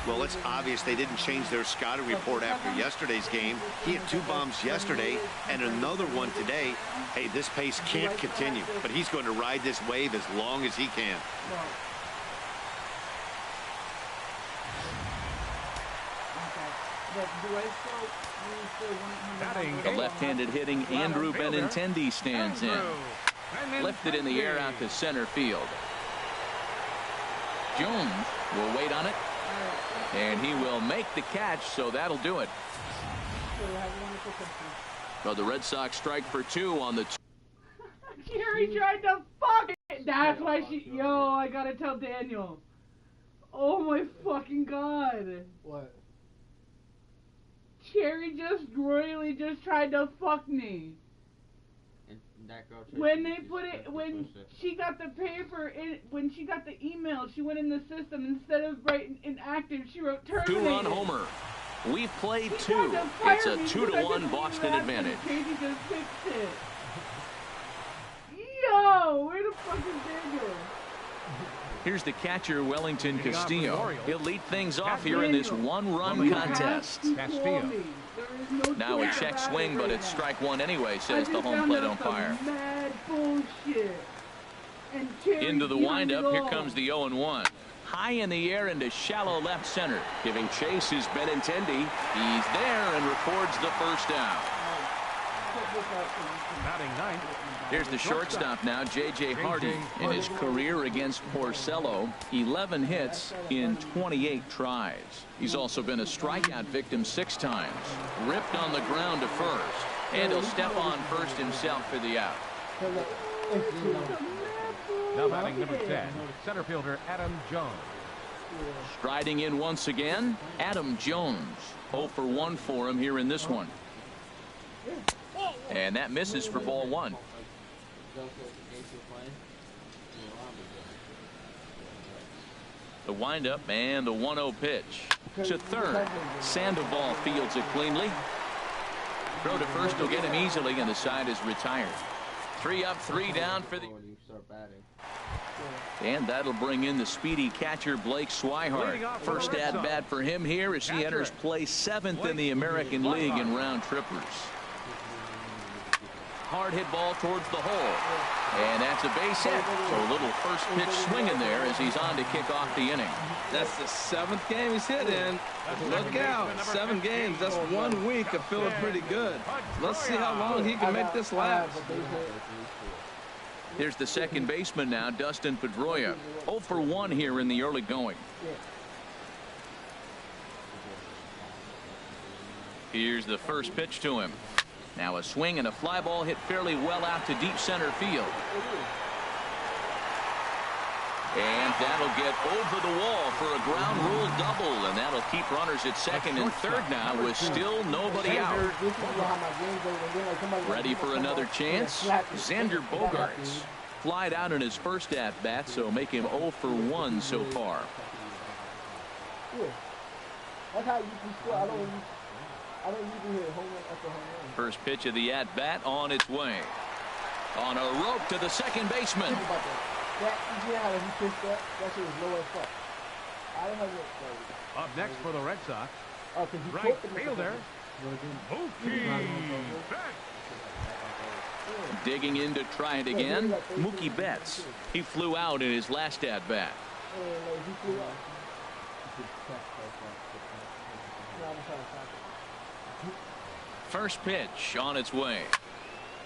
Well, it's obvious they didn't change their scouting report after yesterday's game. He had 2 bombs yesterday and another one today. Hey, this pace can't continue, but he's going to ride this wave as long as he can. The left-handed hitting Andrew Benintendi stands in. Lifted in the air out to center field. Jones will wait on it, and he will make the catch, so that'll do it. So the Red Sox strike for 2 on the. Jerry tried to fuck it. That's why she. Yo, I gotta tell Daniel. Oh my fucking god. What? Cherry just royally just tried to fuck me. And that girl when they put it, when she got the paper, when she got the email, she went in the system. Instead of writing inactive, she wrote terminated. 2-run homer. We've played 2. It's a 2-1 Boston advantage. Katie just fixed it. Yo, where the fuck is Daniel? Here's the catcher, Wellington Castillo. He'll lead things off here in this 1-run contest. Castillo. Now a check swing, but it's strike 1 anyway, says the home plate umpire. Mad bullshit. Into the windup, here comes the 0-1. High in the air into shallow left center. Giving chase is Benintendi. He's there and records the first down. Batting ninth. Here's the shortstop now, J.J. Hardy. In his career against Porcello, 11 hits in 28 tries. He's also been a strikeout victim 6 times. Ripped on the ground to first. And he'll step on first himself for the out. Now batting number 10, center fielder Adam Jones. Striding in once again, Adam Jones. 0 for 1 for him here in this one. And that misses for ball 1. The windup and the 1-0 pitch. To third. Sandoval fields it cleanly. Throw to first will get him easily, and the side is retired. 3 up, 3 down for the. And that'll bring in the speedy catcher Blake Swihart. First at bat for him here as he enters play 7th in the American League in round trippers. Hard hit ball towards the hole. And that's a base hit. So a little first pitch swinging there as he's on to kick off the inning. That's the 7th game he's hit in. Look out. 7 games. That's 1 week of feeling pretty good. Let's see how long he can make this last. Here's the second baseman now, Dustin Pedroia. 0 for 1 here in the early going. Here's the first pitch to him. Now a swing and a fly ball hit fairly well out to deep center field. And that'll get over the wall for a ground rule double, and that'll keep runners at second and third now with still nobody out. Ready for another chance? Xander Bogaerts flied out in his first at-bat, so make him 0 for 1 so far. First pitch of the at-bat on its way. On a rope to the second baseman. Up next for the Red Sox, right fielder, Mookie Betts. Digging in to try it again, Mookie Betts. He flew out in his last at-bat. First pitch on its way.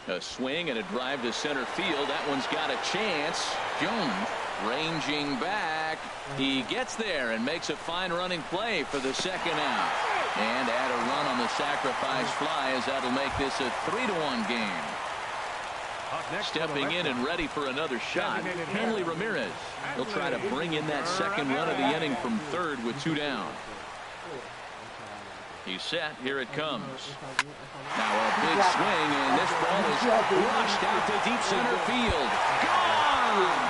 A swing and a drive to center field. That one's got a chance. Jones ranging back. He gets there and makes a fine running play for the second out. And add a run on the sacrifice fly, as that'll make this a 3-1 game. Stepping in and ready for another shot, Hanley Ramirez. He'll try to bring in that second run of the inning from third with 2 down. He's set. Here it comes. Now a big swing, and this ball is rushed out to deep center field. Gone!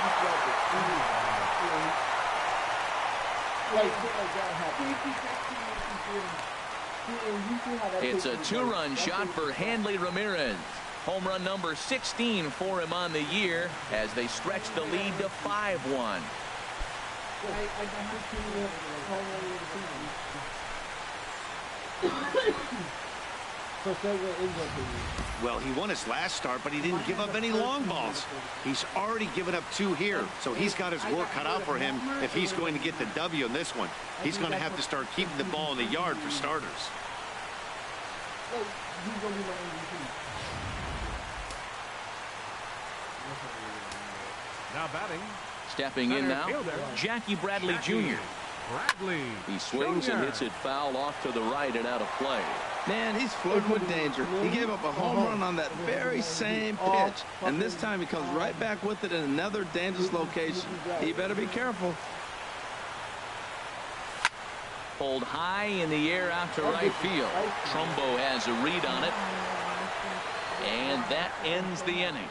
It's a 2-run shot for Hanley Ramirez. Home run number 16 for him on the year as they stretch the lead to 5-1. Well, he won his last start, but he didn't give up any long balls. He's already given up 2 here, so he's got his work cut out for him if he's going to get the W in this one. He's going to have to start keeping the ball in the yard for starters. Now batting. Stepping in now, Jackie Bradley Jr. Bradley. He swings and hits it foul off to the right and out of play. Man, he's flirting with danger. He gave up a home run on that very same pitch, and this time he comes right back with it in another dangerous location. He better be careful. Pulled high in the air out to right field. Trumbo has a read on it, and that ends the inning.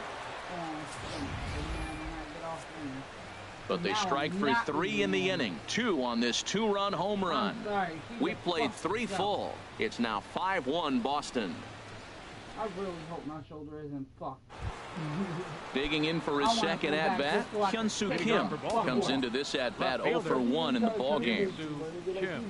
But they strike for 3 in the inning. 2 on this 2-run home run. We played 3 full. It's now 5-1 Boston. I really hope my shoulder isn't fucked. Digging in for his second at-bat, Hyun-Soo Kim comes into this at-bat 0 for 1 in the ballgame.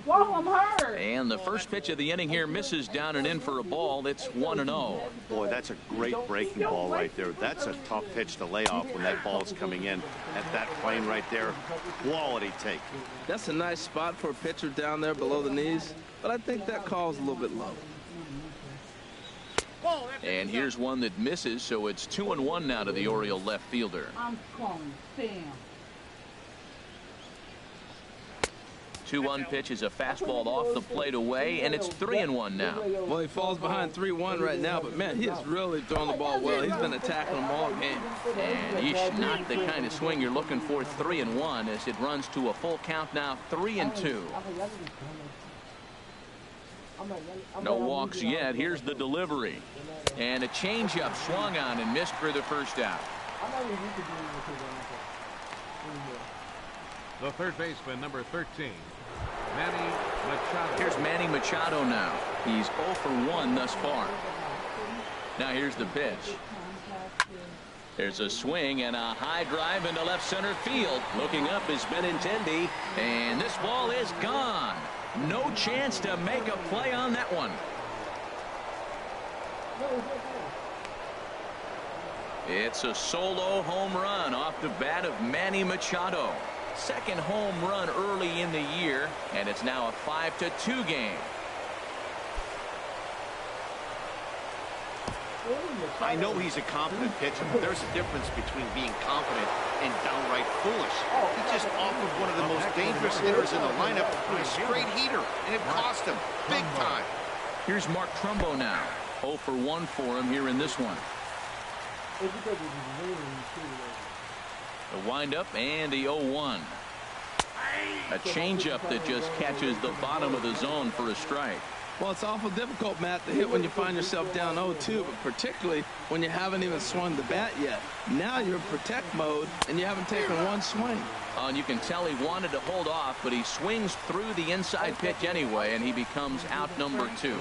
Whoa, I'm hurt! And the first pitch of the inning here misses down and in for a ball. It's 1-0. Boy, that's a great breaking ball right there. That's a tough pitch to lay off when that ball is coming in at that plane right there. Quality take. That's a nice spot for a pitcher down there below the knees, but I think that call's a little bit low. And here's one that misses, so it's 2-1 now to the Oriole left fielder. I'm calling Sam. 2-1 pitch is a fastball off the plate away, and it's 3-1 now. Well, he falls behind 3-1 right now, but man, he is really throwing the ball well. He's been attacking them all game. And not the kind of swing you're looking for. 3-1 as it runs to a full count now. 3-2. No walks yet. Here's the delivery. And a changeup swung on and missed for the first out. The third baseman, number 13, Manny Machado. Here's Manny Machado now. He's 0 for 1 thus far. Now here's the pitch. There's a swing and a high drive into left center field. Looking up is Benintendi. And this ball is gone. No chance to make a play on that one. It's a solo home run off the bat of Manny Machado. Second home run early in the year, and it's now a 5-2 game. I know he's a confident pitcher, but there's a difference between being confident and downright foolish. He just offered one of the most dangerous hitters in the lineup with a straight heater, and it cost him big time. Here's Mark Trumbo now. 0 for 1 for him here in this one. The windup and the 0-1. A changeup that just catches the bottom of the zone for a strike. Well, it's awful difficult, Matt, to hit when you find yourself down 0-2, but particularly when you haven't even swung the bat yet. Now you're in protect mode, and you haven't taken one swing. And you can tell he wanted to hold off, but he swings through the inside pitch anyway, and he becomes out number 2.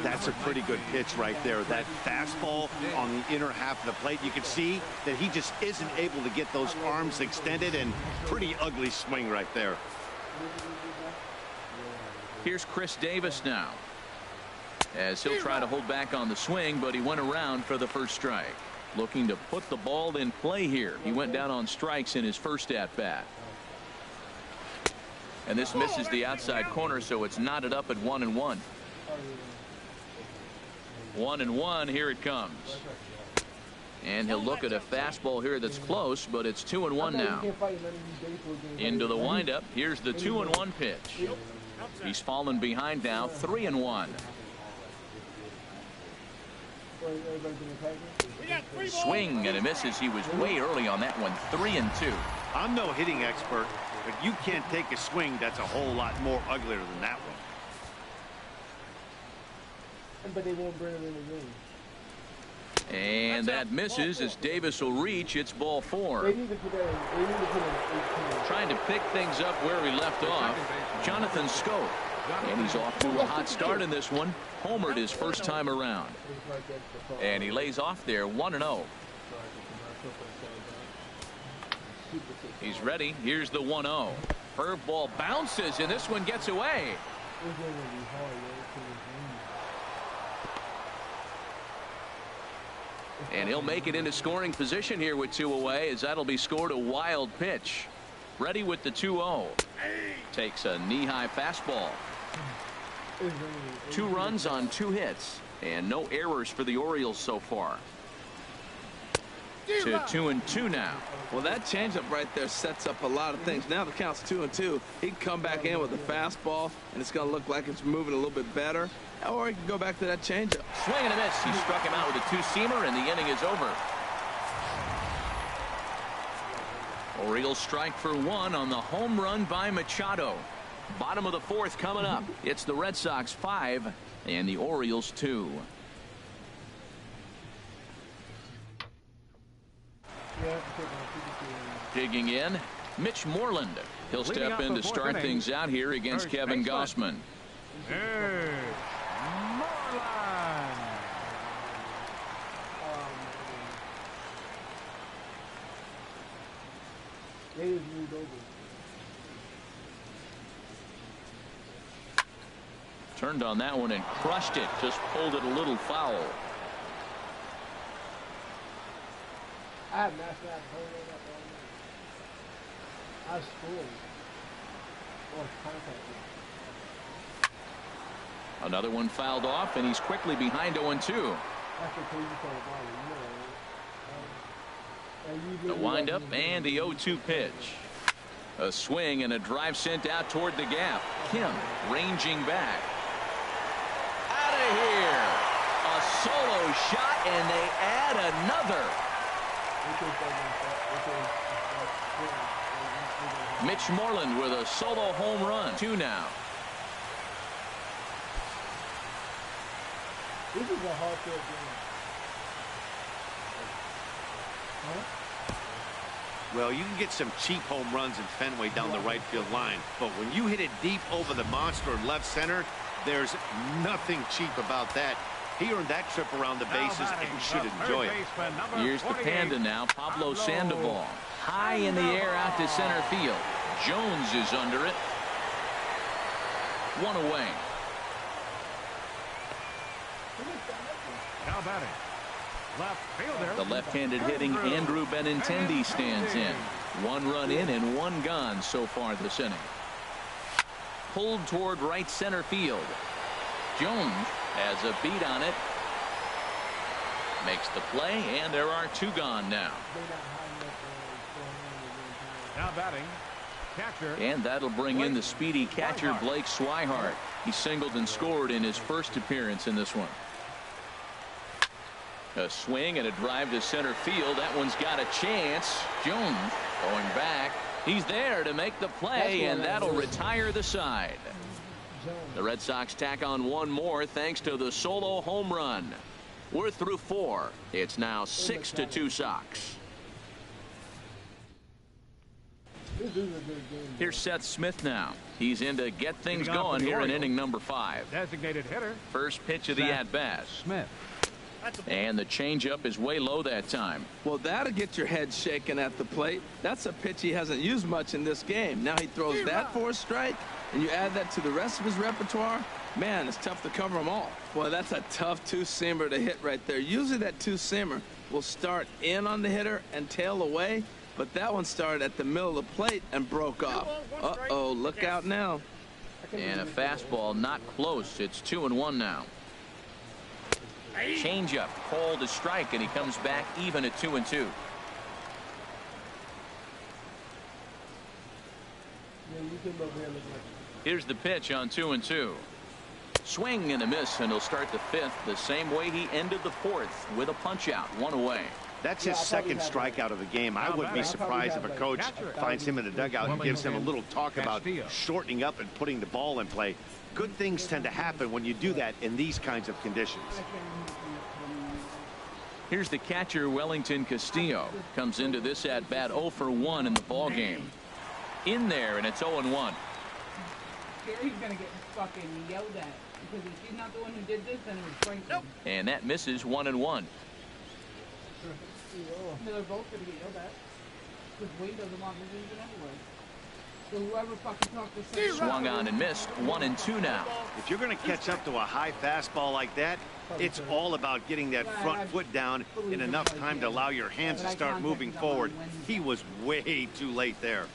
That's a pretty good pitch right there. That fastball on the inner half of the plate. You can see that he just isn't able to get those arms extended, and pretty ugly swing right there. Here's Chris Davis now, as he'll try to hold back on the swing, but he went around for the first strike. Looking to put the ball in play here. He went down on strikes in his first at bat. And this misses the outside corner, so it's knotted up at 1-1. 1-1, here it comes. And he'll look at a fastball here that's close, but it's 2-1 now. Into the windup. Here's the 2-1 pitch. He's fallen behind now, 3-1. Swing and a misses. He was way early on that one. 3-2. I'm no hitting expert, but you can't take a swing that's a whole lot more uglier than that one. But they won't bring him in the ring. And that misses as Davis will reach. It's ball 4. Trying to pick things up where he left off. Jonathan Scope. And he's off to a hot start in this one. Homered his first time around. And he lays off there, 1-0. He's ready. Here's the 1-0. Curveball bounces, and this one gets away. And he'll make it into scoring position here with 2 away, as that'll be scored a wild pitch. Ready with the 2-0. Takes a knee-high fastball. 2 runs on 2 hits, and no errors for the Orioles so far. To 2-2 now. Well, that changeup right there sets up a lot of things. Now the count's 2-2. He can come back in with a fastball, and it's going to look like it's moving a little bit better. Or he can go back to that changeup. Swing and a miss. He struck him out with a 2-seamer, and the inning is over. Orioles strike for 1 on the home run by Machado. Bottom of the 4th coming up. It's the Red Sox 5 and the Orioles 2. Digging in, Mitch Moreland. He'll step in to start things out here against Kevin Gausman. Turned on that one and crushed it. Just pulled it a little foul. Another one fouled off, and he's quickly behind 0-2. The windup and the 0-2 pitch. A swing and a drive sent out toward the gap. Kim ranging back. Out of here. A solo shot, and they add another. Mitch Moreland with a solo home run. 2 now. This is a hard field game. Well, you can get some cheap home runs in Fenway down the right field line, but when you hit it deep over the monster in left center, there's nothing cheap about that. He earned that trip around the bases and should enjoy it. Here's the Panda now, Pablo Sandoval. High in the air out to center field. Jones is under it. 1 away. Now batting. Left fielder. The left-handed hitting Andrew Benintendi stands in. 1 run in and 1 gone so far this inning. Pulled toward right center field. Jones has a beat on it. Makes the play, and there are 2 gone now. Now batting. Catcher. And that'll bring in the speedy catcher Blake Swihart. He singled and scored in his first appearance in this one. A swing and a drive to center field. That one's got a chance. Jones Going back. He's there to make the play, and that'll retire the side. The Red Sox tack on one more thanks to the solo home run. We're through 4. It's now 6-2 Sox. Here's Seth Smith now. He's in to get things going here in inning number 5. Designated hitter. First pitch of the at-bat. Smith. And the changeup is way low that time. Well, that'll get your head shaken at the plate. That's a pitch he hasn't used much in this game. Now he throws that for a strike, and you add that to the rest of his repertoire. Man, it's tough to cover them all. Boy, that's a tough two-seamer to hit right there. Usually that two-seamer will start in on the hitter and tail away, but that one started at the middle of the plate and broke off. Uh-oh, look out now. And a fastball not close. It's 2-1 now. Changeup called a strike, and he comes back even at 2-2. Here's the pitch on 2-2. Swing and a miss, and he'll start the 5th the same way he ended the 4th with a punch out, 1 away. That's his second strikeout of the game. I wouldn't be surprised if a coach finds him in the dugout and gives him a little talk about shortening up and putting the ball in play. Good things tend to happen when you do that in these kinds of conditions. Here's the catcher, Wellington Castillo. Comes into this at bat 0 for 1 in the ball game. In there, and it's 0-1. Gary's gonna get fucking yelled at because if she's not the one who did this, then it was Franklin. And that misses 1-1. They're both gonna get yelled at because Wade doesn't want Mizzou's anyway. So whoever fucking talked to swung on and missed. 1-2 now. If you're going to catch up to a high fastball like that, it's all about getting that front foot down in enough time to allow your hands to start moving forward. He was way too late there.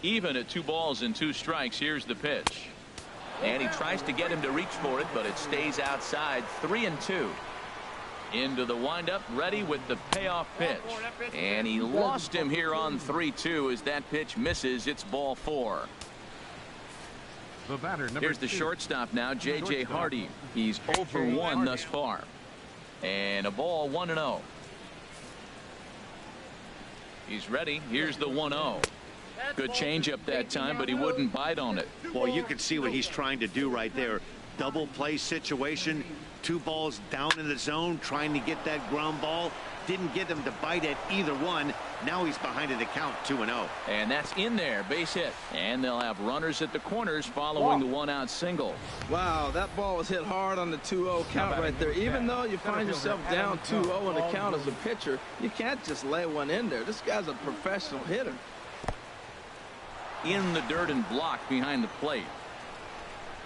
Even at 2 balls and 2 strikes. Here's the pitch, and he tries to get him to reach for it, but it stays outside. 3-2. Into the windup, ready with the payoff pitch, and he lost him here on 3-2 as that pitch misses. It's ball 4. The batter, here's the 2. shortstop now, J.J. Hardy. He's 0 for 1 thus far, and a ball 1-0. He's ready. Here's the 1-0. Good changeup that time, but he wouldn't bite on it. Well, you can see what he's trying to do right there. Double play situation. 2 balls down in the zone, trying to get that ground ball. Didn't get him to bite at either one. Now he's behind in the count, 2-0. And that's in there, base hit. And they'll have runners at the corners following the 1-out single. Wow, that ball was hit hard on the 2-0 count right there. Even though you find yourself down 2-0 in the count as a pitcher, you can't just lay one in there. This guy's a professional hitter. In the dirt and blocked behind the plate.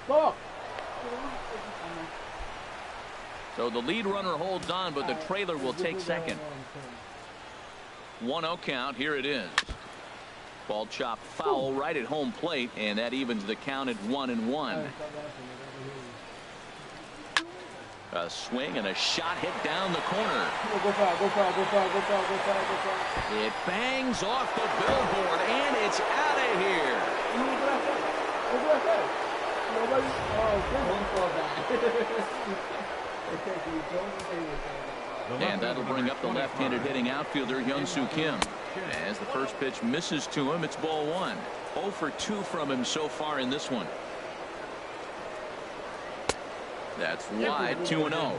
Go. So the lead runner holds on, but the trailer will take second. 1-0 count. Here it is. Ball chopped foul right at home plate, and that evens the count at 1-1. A swing and a shot hit down the corner. It bangs off the billboard, and it's out of here. And that'll bring up the left-handed hitting outfielder Hyun-Soo Kim. As the first pitch misses to him, it's ball 1. 0 for 2 from him so far in this one. That's wide. 2-0.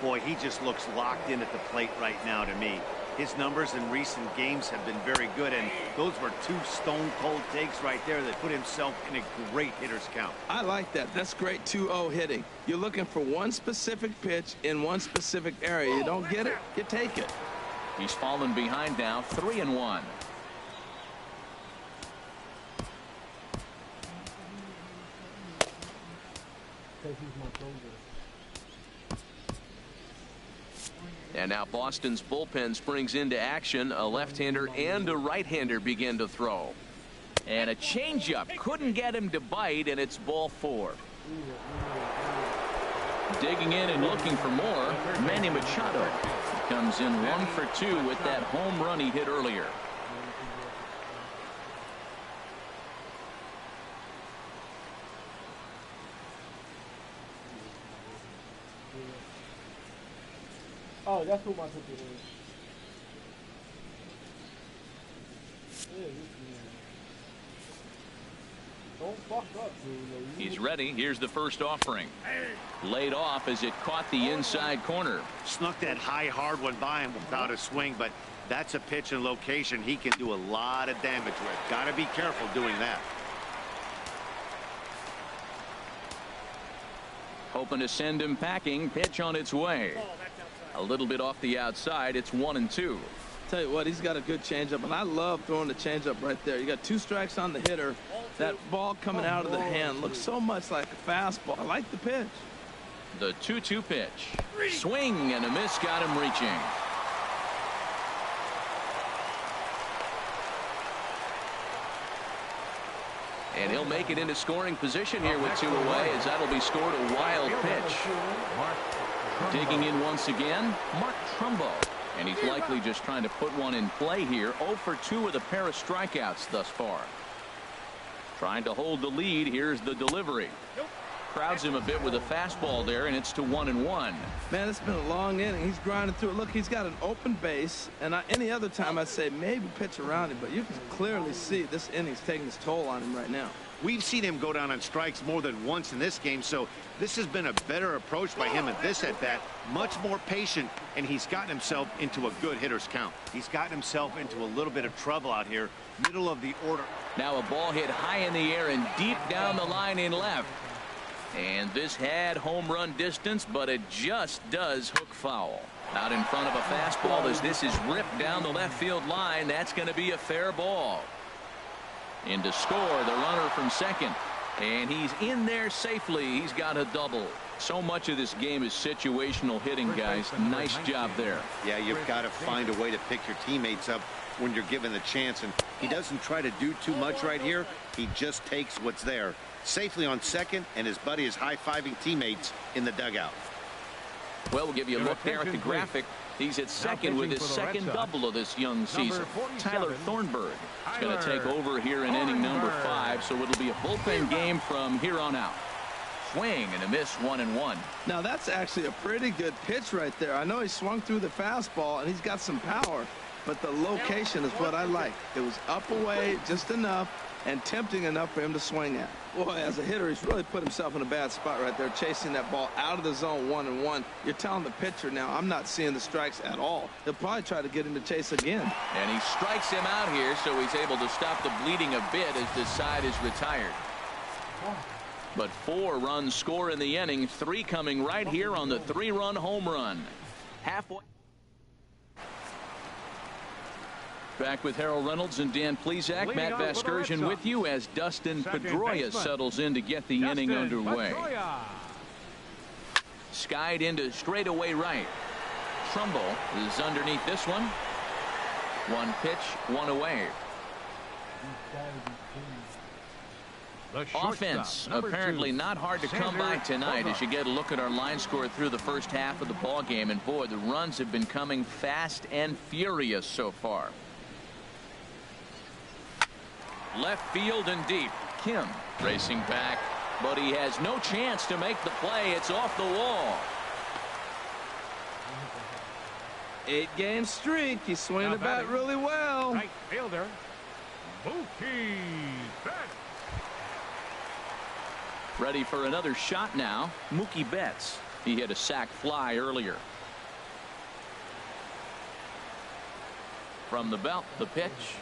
Boy, he just looks locked in at the plate right now to me. His numbers in recent games have been very good, and those were 2 stone-cold takes right there that put himself in a great hitter's count. I like that. That's great 2-0 hitting. You're looking for one specific pitch in one specific area. You don't get it, you take it. He's fallen behind now, 3-1. And now Boston's bullpen springs into action. A left-hander and a right-hander begin to throw. And a changeup couldn't get him to bite, and it's ball 4. Digging in and looking for more, Manny Machado comes in 1 for 2 with that home run he hit earlier. Oh, that's who my ticket is. He's ready. Here's the first offering. Laid off as it caught the inside corner. Snuck that high, hard one by him without a swing, but that's a pitch and location he can do a lot of damage with. Got to be careful doing that. Hoping to send him packing. Pitch on its way. A little bit off the outside. It's 1-2. Tell you what, he's got a good changeup, and I love throwing the changeup right there. You got 2 strikes on the hitter. That ball coming out of the hand looks so much like a fastball. I like the pitch. The 2-2 pitch. Swing and a miss, got him reaching. And he'll make it into scoring position here with 2 away, as that'll be scored a wild pitch. Digging in once again, Mark Trumbo. And he's likely just trying to put one in play here. 0 for 2 with a pair of strikeouts thus far. Trying to hold the lead. Here's the delivery. Crowds him a bit with a fastball there, and it's to 1-1. Man, it's been a long inning. He's grinding through it. Look, he's got an open base, and any other time I'd say maybe pitch around him, but you can clearly see this inning's taking its toll on him right now. We've seen him go down on strikes more than once in this game, so this has been a better approach by him at this at-bat. Much more patient, and he's gotten himself into a good hitter's count. He's gotten himself into a little bit of trouble out here, middle of the order. Now a ball hit high in the air and deep down the line in left. And this had home run distance, but it just does hook foul. Out in front of a fastball as this is ripped down the left field line. That's going to be a fair ball. In to score, the runner from second. And he's in there safely. He's got a double. So much of this game is situational hitting, guys. Nice job there. Yeah, you've got to find a way to pick your teammates up when you're given the chance. And he doesn't try to do too much right here. He just takes what's there. Safely on second, and his buddy is high-fiving teammates in the dugout. Well, we'll give you a look there at the graphic. He's at second with his second double of this young season. Tyler Thornburg is going to take over here in inning number 5, so it'll be a bullpen game from here on out. Swing and a miss, 1-1. Now that's actually a pretty good pitch right there. I know he swung through the fastball, and he's got some power, but the location is what I like. It was up away just enough and tempting enough for him to swing at. Boy, as a hitter, he's really put himself in a bad spot right there, chasing that ball out of the zone 1-1. You're telling the pitcher now, I'm not seeing the strikes at all. He'll probably try to get him to chase again. And he strikes him out here, so he's able to stop the bleeding a bit as this side is retired. But 4 runs score in the inning, 3 coming right here on the 3-run home run. Halfway. Back with Harold Reynolds and Dan Plesac. Matt Vasgersian with you as Dustin Pedroia settles in to get the inning underway. Skied into straightaway right. Trumbull is underneath this one. 1 pitch, 1 away. Offense apparently not hard to come by tonight as you get a look at our line score through the first half of the ball game, and boy, the runs have been coming fast and furious so far. Left field and deep. Kim racing back, but he has no chance to make the play. It's off the wall. 8-game streak. He's swinging the bat really well. Right fielder, Mookie Betts. Ready for another shot now. Mookie Betts. He hit a sac fly earlier. From the belt, the pitch.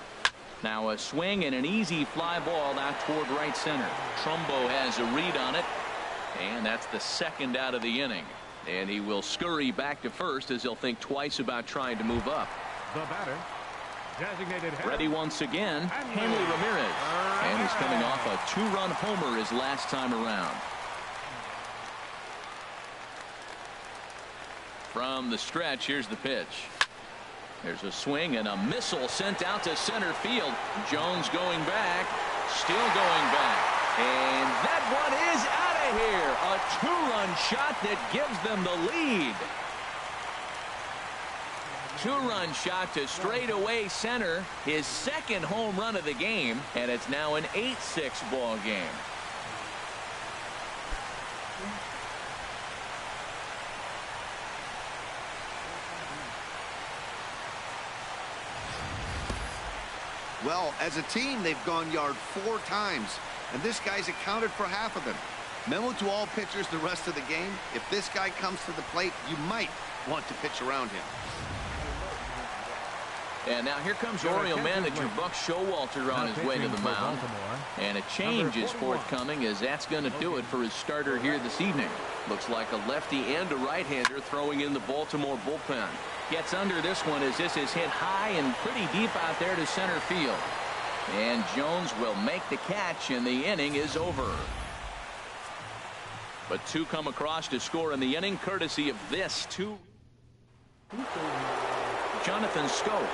Now a swing and an easy fly ball out toward right center. Trumbo has a read on it, and that's the second out of the inning. And he will scurry back to first as he'll think twice about trying to move up. The batter, designated hitter. Ready once again, Hanley Ramirez. And he's coming off a 2-run homer his last time around. From the stretch, here's the pitch. There's a swing and a missile sent out to center field. Jones going back, still going back. And that one is out of here. A 2-run shot that gives them the lead. 2-run shot to straightaway center. His second home run of the game. And it's now an 8-6 ball game. Well, as a team, they've gone yard 4 times. and this guy's accounted for half of them. Memo to all pitchers the rest of the game. If this guy comes to the plate, you might want to pitch around him. And now here comes Oriole manager Buck Showalter on his way to the mound. And a change is forthcoming, as that's going to do it for his starter here this evening. Looks like a lefty and a right-hander throwing in the Baltimore bullpen. Gets under this one as this is hit high and pretty deep out there to center field. And Jones will make the catch, and the inning is over. But two come across to score in the inning, courtesy of this two. Jonathan Scope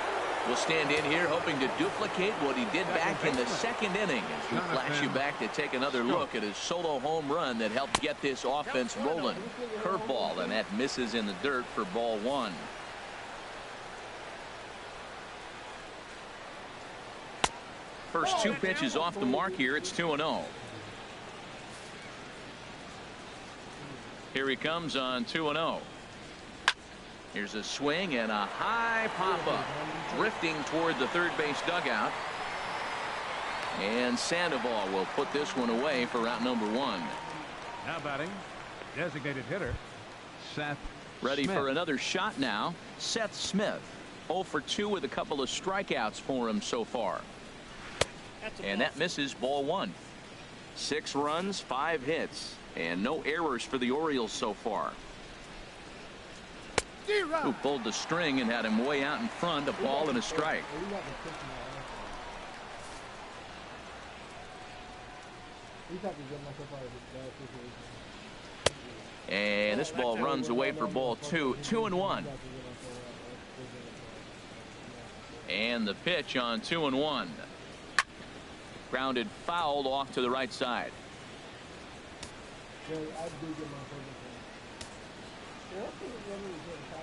will stand in here hoping to duplicate what he did back in the second inning, as we flash you back to take another look at his solo home run that helped get this offense rolling. Curveball, and that misses in the dirt for ball one. First two pitches off the mark here. It's 2-0. Here he comes on 2-0. Here's a swing and a high pop-up, drifting toward the third base dugout. And Sandoval will put this one away for out number one. Now batting, designated hitter, Seth Ready Smith. for another shot now, Seth Smith. 0 for 2 with a couple of strikeouts for him so far. And that misses, ball one. 6 runs, 5 hits, and no errors for the Orioles so far. Who pulled the string and had him way out in front, a ball and a strike. And this ball runs away for ball two. 2-1. And the pitch on 2-1. Grounded foul off to the right side.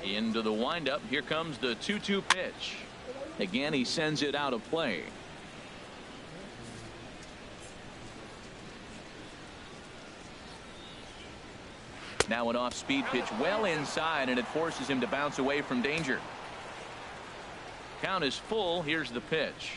Into the windup. Here comes the 2-2 pitch. Again, he sends it out of play. Now an off-speed pitch well inside, and it forces him to bounce away from danger. Count is full. Here's the pitch.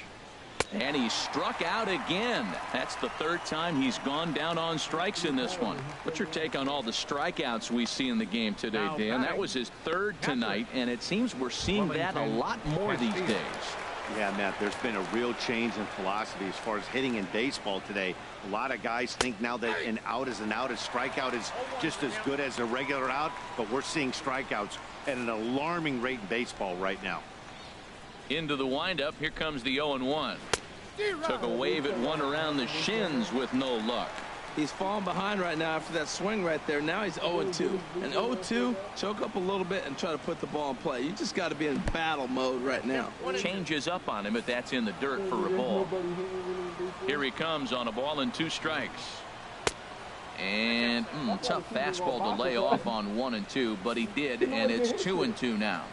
And he struck out again. That's the third time he's gone down on strikes in this one. What's your take on all the strikeouts we see in the game today, Dan? That was his third tonight, and it seems we're seeing that a lot more these days. Yeah, Matt, there's been a real change in philosophy as far as hitting in baseball today. A lot of guys think now that an out is an out, a strikeout is just as good as a regular out, but we're seeing strikeouts at an alarming rate in baseball right now. Into the windup. Here comes the 0-1. Took a wave at one around the shins with no luck. He's falling behind right now after that swing right there. Now he's 0-2. And 0-2, choke up a little bit and try to put the ball in play. You just got to be in battle mode right now. Changes up on him if that's in the dirt for a ball. Here he comes on a ball and 2 strikes. And tough fastball to lay off on 1 and 2, but he did, and it's 2 and 2 now.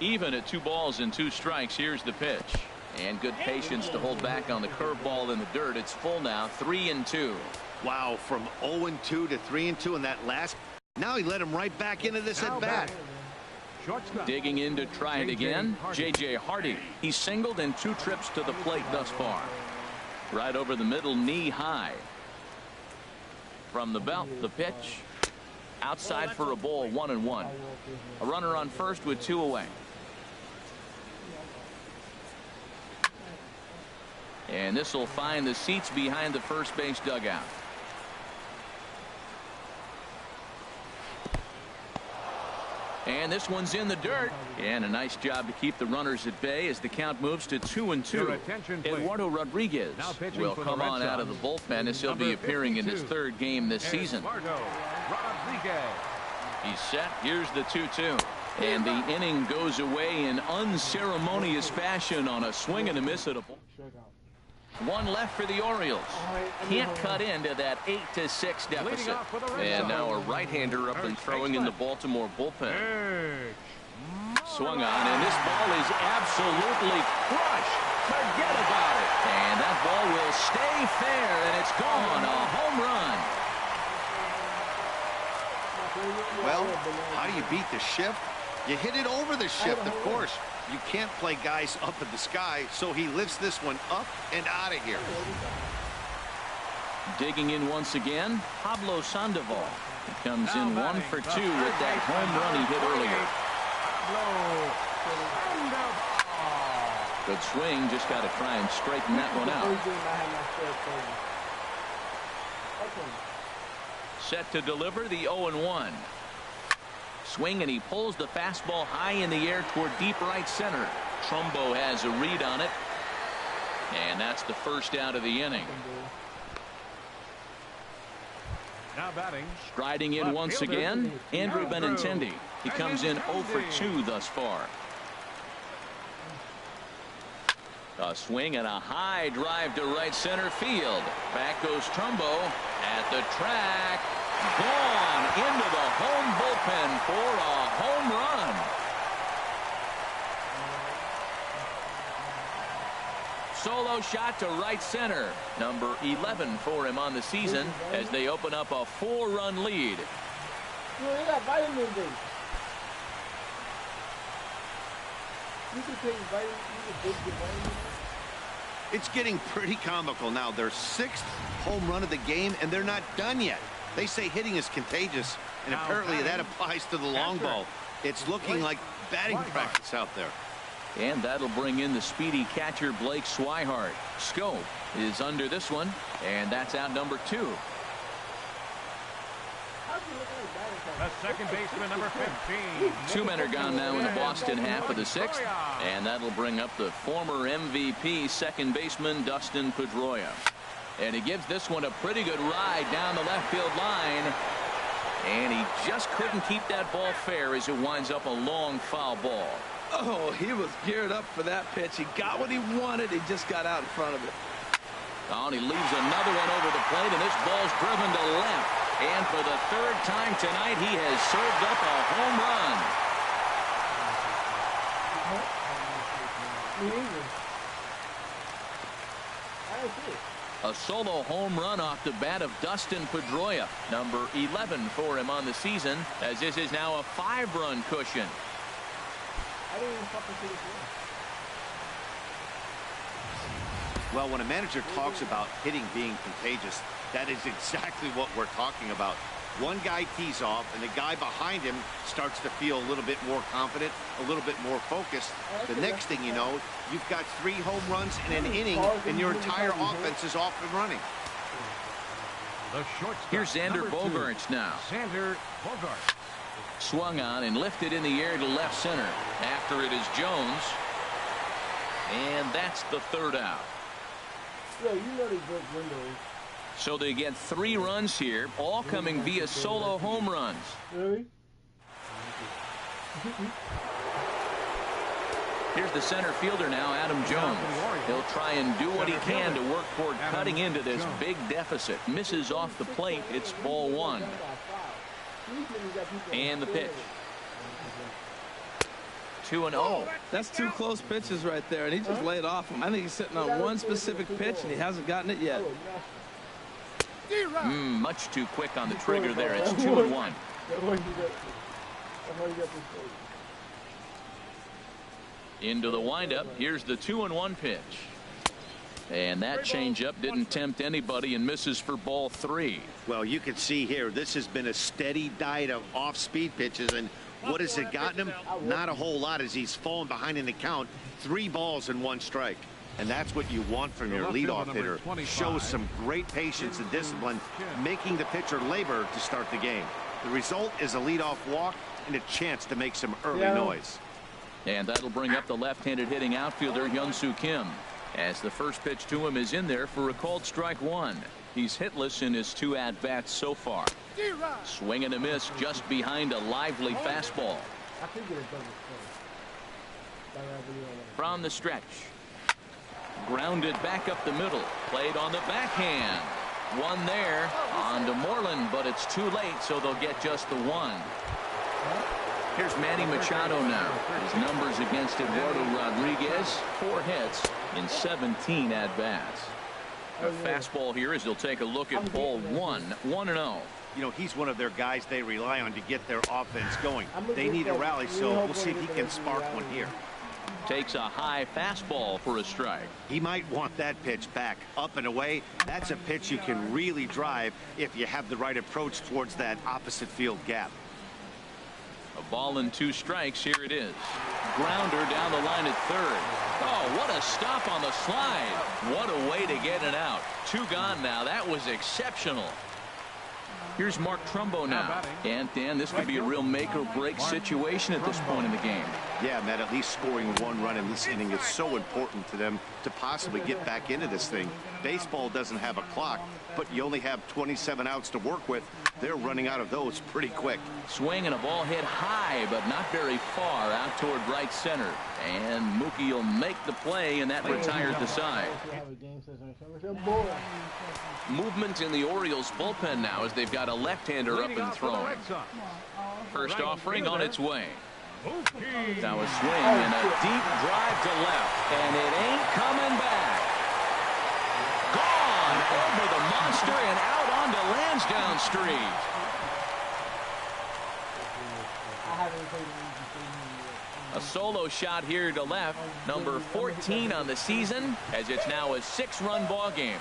Even at 2 balls and 2 strikes. Here's the pitch. And good patience to hold back on the curveball in the dirt. It's full now, 3 and 2. Wow, from 0 and 2 to 3 and 2 in that last. Now he let him right back into this at bat. Digging in to try it again, J.J. Hardy. He's singled in 2 trips to the plate thus far. Right over the middle, knee high. From the belt, the pitch. Outside for a ball, 1-1. A runner on first with 2 away. And this will find the seats behind the first base dugout. And this one's in the dirt. And a nice job to keep the runners at bay as the count moves to 2 and 2. Eduardo Rodriguez will come on out of the bullpen as he'll be appearing in his 3rd game this season. He's set. Here's the 2-2. And the inning goes away in unceremonious fashion on a swing and a miss at a ball. 1 left for the Orioles. Can't cut into that 8-6 deficit. And now a right-hander up and throwing in the Baltimore bullpen. Swung on, and this ball is absolutely crushed. Forget about it. And that ball will stay fair, and it's gone. A home run. Well, how do you beat the shift? You hit it over the shift, of course. You can't play guys up in the sky, so he lifts this one up and out of here. Digging in once again, Pablo Sandoval. He comes in 1 for 2 with that home run he hit earlier. Good swing, just got to try and straighten that one out. Set to deliver the 0-1. Swing, and he pulls the fastball high in the air toward deep right center. Trumbo has a read on it, and that's the first out of the inning. Now batting. Striding in once again, Andrew Benintendi. He comes in 0 for 2 thus far. A swing and a high drive to right center field. Back goes Trumbo at the track. Gone into the home bullpen for a home run. Solo shot to right center. Number 11 for him on the season as they open up a 4-run lead. They got vitamins in. You can take vitamins. It's getting pretty comical now. Their 6th home run of the game, and they're not done yet. They say hitting is contagious, and apparently that applies to the long ball. It's looking like batting practice out there. And that'll bring in the speedy catcher Blake Swihart. Scope is under this one, and that's out number 2. The second baseman, number 15. 2 men are gone now in the Boston half of the 6th, and that'll bring up the former MVP second baseman Dustin Pedroia. And he gives this one a pretty good ride down the left field line, and he just couldn't keep that ball fair as it winds up a long foul ball. Oh, he was geared up for that pitch. He got what he wanted. He just got out in front of it. Oh, and he leaves another one over the plate, and this ball's driven to left. And for the 3rd time tonight, he has served up a home run. A solo home run off the bat of Dustin Pedroia, number 11 for him on the season, as this is now a 5-run cushion. I didn't even fucking see this one. Well, when a manager talks about hitting being contagious, that is exactly what we're talking about. One guy tees off, and the guy behind him starts to feel a little bit more confident, a little bit more focused. The next thing you know, you've got 3 home runs in an inning, and your entire offense is off and running. The shortstop, here's Xander Bogaerts now. Xander Bogaerts. Swung on and lifted in the air to left center. After it is Jones. And that's the 3rd out. Yo, you know they broke windows. So they get 3 runs here, all coming via solo home runs. Really? Here's the center fielder now, Adam Jones. He'll try and do what he can to work toward cutting into this big deficit. Misses off the plate. It's ball 1. And the pitch. 2-0. That's 2 close pitches right there, and he just laid off him. I think he's sitting on one specific pitch, and he hasn't gotten it yet. Much too quick on the trigger there. It's 2-1. Into the windup. Here's the 2-1 pitch. And that changeup didn't tempt anybody and misses for ball 3. Well, you can see here, this has been a steady diet of off-speed pitches, and what has it gotten him? Not a whole lot as he's fallen behind in the count. 3 balls and 1 strike. And that's what you want from your leadoff hitter. Shows some great patience and discipline, making the pitcher labor to start the game. The result is a leadoff walk and a chance to make some early noise. And that'll bring up the left-handed hitting outfielder Hyun-Soo Kim, as the first pitch to him is in there for a called strike 1. He's hitless in his 2 at-bats so far. Swing and a miss just behind a lively fastball. From the stretch. Grounded back up the middle. Played on the backhand. One there on to Moreland, but it's too late, so they'll get just the 1. Here's Manny Machado now. His numbers against Eduardo Rodriguez, 4 hits in 17 at-bats. A fastball here as they'll take a look at ball 1, 1-0. You know, he's one of their guys they rely on to get their offense going. They need a rally, so we'll see if he can spark one here. takes a high fastball for a strike. He might want that pitch back, up and away. That's a pitch you can really drive if you have the right approach towards that opposite field gap. A ball and 2 strikes. Here it is. Grounder down the line at third. Oh, what a stop on the slide. What a way to get it out. 2 gone now. That was exceptional. Here's Mark Trumbo now. And Dan, this could be a real make or break situation at this point in the game. Yeah, Matt, at least scoring 1 run in this inning is so important to them to possibly get back into this thing. Baseball doesn't have a clock, but you only have 27 outs to work with. They're running out of those pretty quick. Swing and a ball hit high, but not very far out toward right center. And Mookie will make the play, and that retires the side. Movement in the Orioles bullpen now as they've got a left-hander up and thrown. First offering on its way. Now a swing and a deep drive to left, and it ain't coming back. Gone over the monster and out onto Lansdowne Street. A solo shot here to left, number 14 on the season, as it's now a 6-run ball game.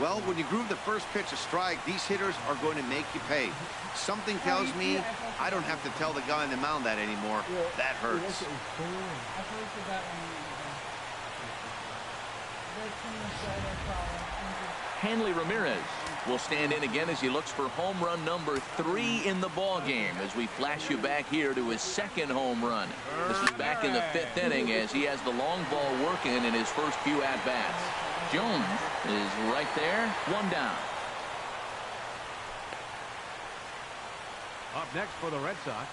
Well, when you groove the first pitch a strike, these hitters are going to make you pay. Something tells me I don't have to tell the guy on the mound that anymore. That hurts. Hanley Ramirez will stand in again as he looks for home run number 3 in the ball game as we flash you back here to his 2nd home run. This is back in the 5th inning as he has the long ball working in his first few at-bats. Jones is right there, 1 down. Up next for the Red Sox,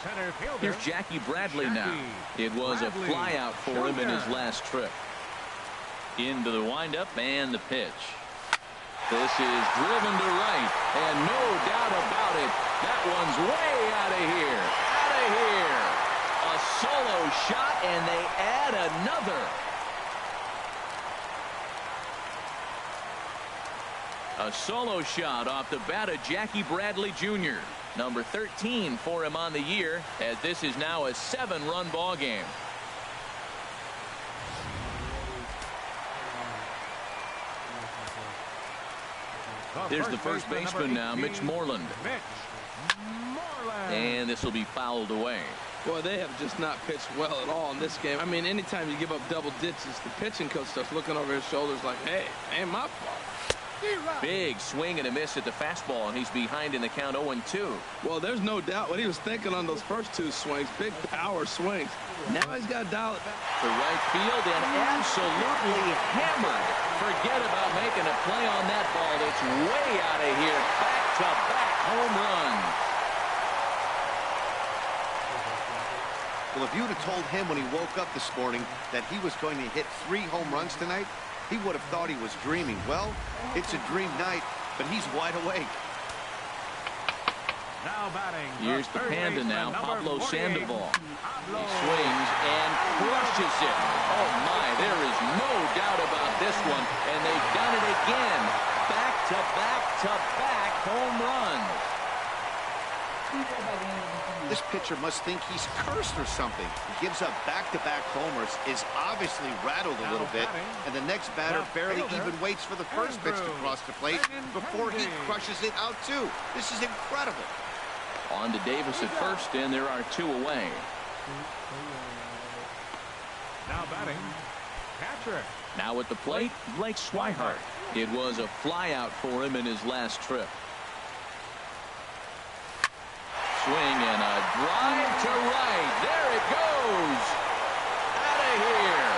center fielder. Here's Jackie Bradley now. It was a flyout for him in his last trip. Into the windup and the pitch. This is driven to right, and no doubt about it, that one's way out of here. Out of here. A solo shot, and they add another. A solo shot off the bat of Jackie Bradley Jr. Number 13 for him on the year, as this is now a 7-run ball game. There's the first baseman now, Mitch Moreland. And this will be fouled away. Boy, they have just not pitched well at all in this game. I mean, anytime you give up double digits, the pitching coach starts looking over his shoulders like, hey, ain't my fault. Big swing and a miss at the fastball, and he's behind in the count 0-2. Well, there's no doubt what he was thinking on those first 2 swings. Big power swings. Now he's got to dial it back. To right field and absolutely hammered. Forget about making a play on that ball. It's way out of here. Back-to-back home runs. Well, if you would have told him when he woke up this morning that he was going to hit 3 home runs tonight, he would have thought he was dreaming. Well, it's a dream night, but he's wide awake. Now batting. Here's the Panda now, Pablo Sandoval. He swings and crushes it. Oh my, there is no doubt about this one, and they've done it again. Back-to-back-to-back home runs. This pitcher must think he's cursed or something. He gives up back-to-back homers, is obviously rattled a little bit, and the next batter barely even waits for the first pitch to cross the plate before he crushes it out too. This is incredible. On to Davis at first, and there are 2 away. Now batting, catcher. Now at the plate, Blake Swihart. It was a flyout for him in his last trip. Swing and a drive to right. There it goes. Out of here.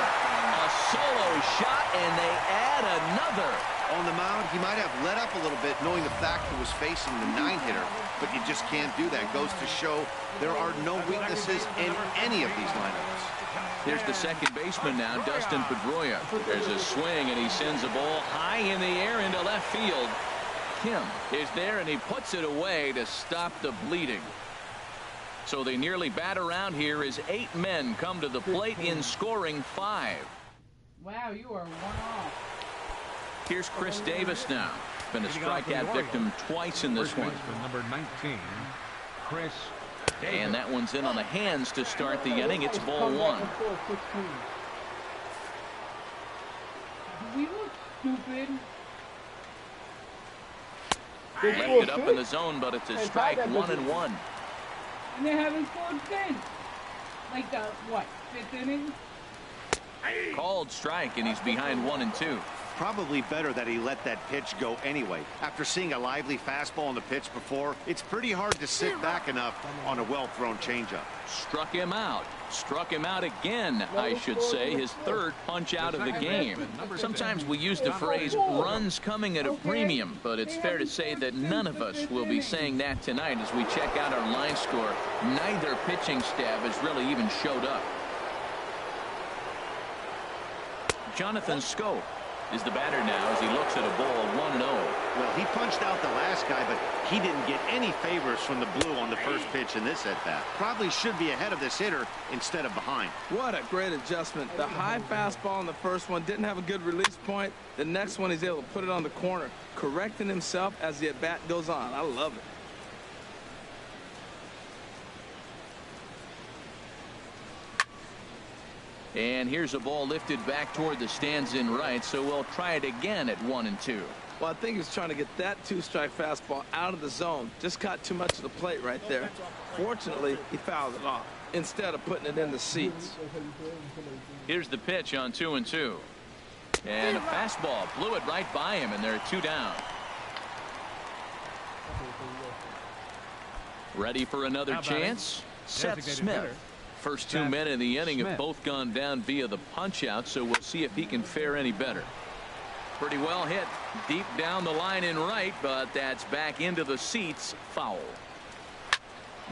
A solo shot, and they add another. On the mound, he might have let up a little bit knowing the fact he was facing the 9-hitter, but you just can't do that. Goes to show there are no weaknesses in any of these lineups. Here's the second baseman now, Dustin Pedroia. There's a swing, and he sends a ball high in the air into left field. Kim is there, and he puts it away to stop the bleeding. So they nearly bat around here as 8 men come to the plate in scoring 5. Wow, you are one off. Here's Chris Davis now. Been a strikeout victim twice in this one. Number 19, Chris Davis. And that one's in on the hands to start the inning. It's ball one. We look stupid. Left it up in the zone, but it's a strike, 1-1. And they haven't scored since. Like the, what, 5th inning? Called strike, and he's behind 1-2. Probably better that he let that pitch go anyway. After seeing a lively fastball on the pitch before, it's pretty hard to sit back enough on a well-thrown changeup. Struck him out. Struck him out again, I should say. His third punch out of the game. Sometimes we use the phrase runs coming at a premium, but it's fair to say that none of us will be saying that tonight as we check out our line score. Neither pitching staff has really even showed up. Jonathan Scope is the batter now as he looks at a ball 1-0. Well, he punched out the last guy, but he didn't get any favors from the blue on the first pitch in this at-bat. Probably should be ahead of this hitter instead of behind. What a great adjustment. The high fastball in the first one didn't have a good release point. The next one he's able to put it on the corner, correcting himself as the at-bat goes on. I love it. And here's a ball lifted back toward the stands in right, so we'll try it again at 1-2. Well, I think he was trying to get that two-strike fastball out of the zone. Just caught too much of the plate right there. Fortunately, he fouled it off instead of putting it in the seats. Here's the pitch on 2-2. And a fastball blew it right by him, and they're 2 down. Ready for another chance? Seth Smith. First 2 men in the inning have both gone down via the punch out, so we'll see if he can fare any better. Pretty well hit deep down the line in right, but that's back into the seats. Foul.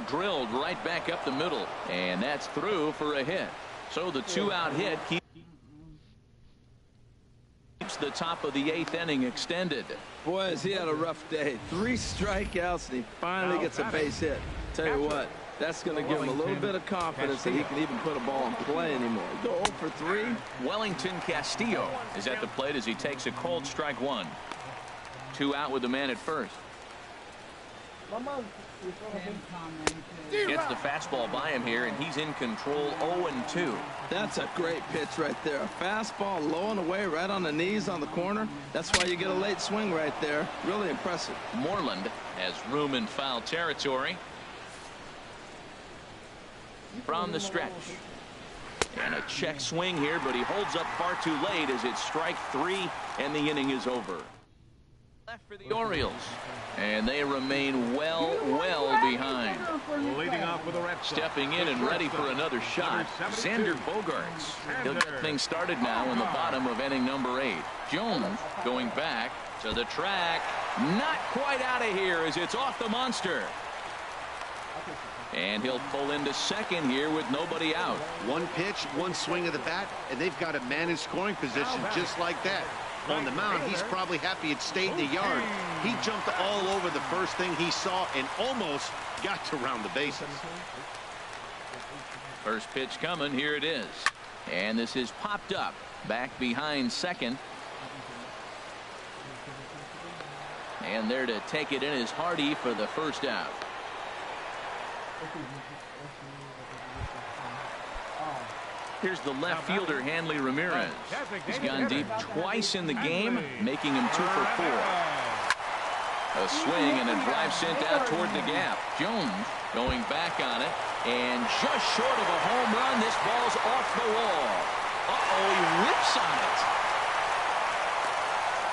Drilled right back up the middle, and that's through for a hit. So the 2-out hit keeps the top of the 8th inning extended. Boys, he had a rough day. 3 strikeouts, and he finally gets a base hit. Tell you what, that's going to give him a little bit of confidence that he can even put a ball in play anymore. Go 0 for 3. Wellington Castillo is at the plate as he takes a cold strike 1. 2 out with the man at first. Gets the fastball by him here, and he's in control 0-2. That's a great pitch right there. A fastball low and away right on the knees on the corner. That's why you get a late swing right there. Really impressive. Moreland has room in foul territory. From the stretch. And a check swing here, but he holds up far too late as it's strike 3 and the inning is over. Left for the Orioles, and they remain well behind. Leading off with the Red Sox. Stepping in and ready for another shot, Xander Bogaerts. He'll get things started now in the bottom of inning number 8. Jones going back to the track. Not quite out of here as it's off the monster. And he'll pull into second here with nobody out. 1 pitch, 1 swing of the bat, and they've got a man in scoring position just like that. On the mound, he's probably happy it stayed in the yard. He jumped all over the first thing he saw and almost got to round the bases. First pitch coming. Here it is. And this is popped up back behind second. And there to take it in is Hardy for the first out. Here's the left fielder, Hanley Ramirez. He's gone deep twice in the game, making him 2 for 4. A swing and a drive sent out toward the gap. Jones going back on it, and just short of a home run. This ball's off the wall. He whips on it.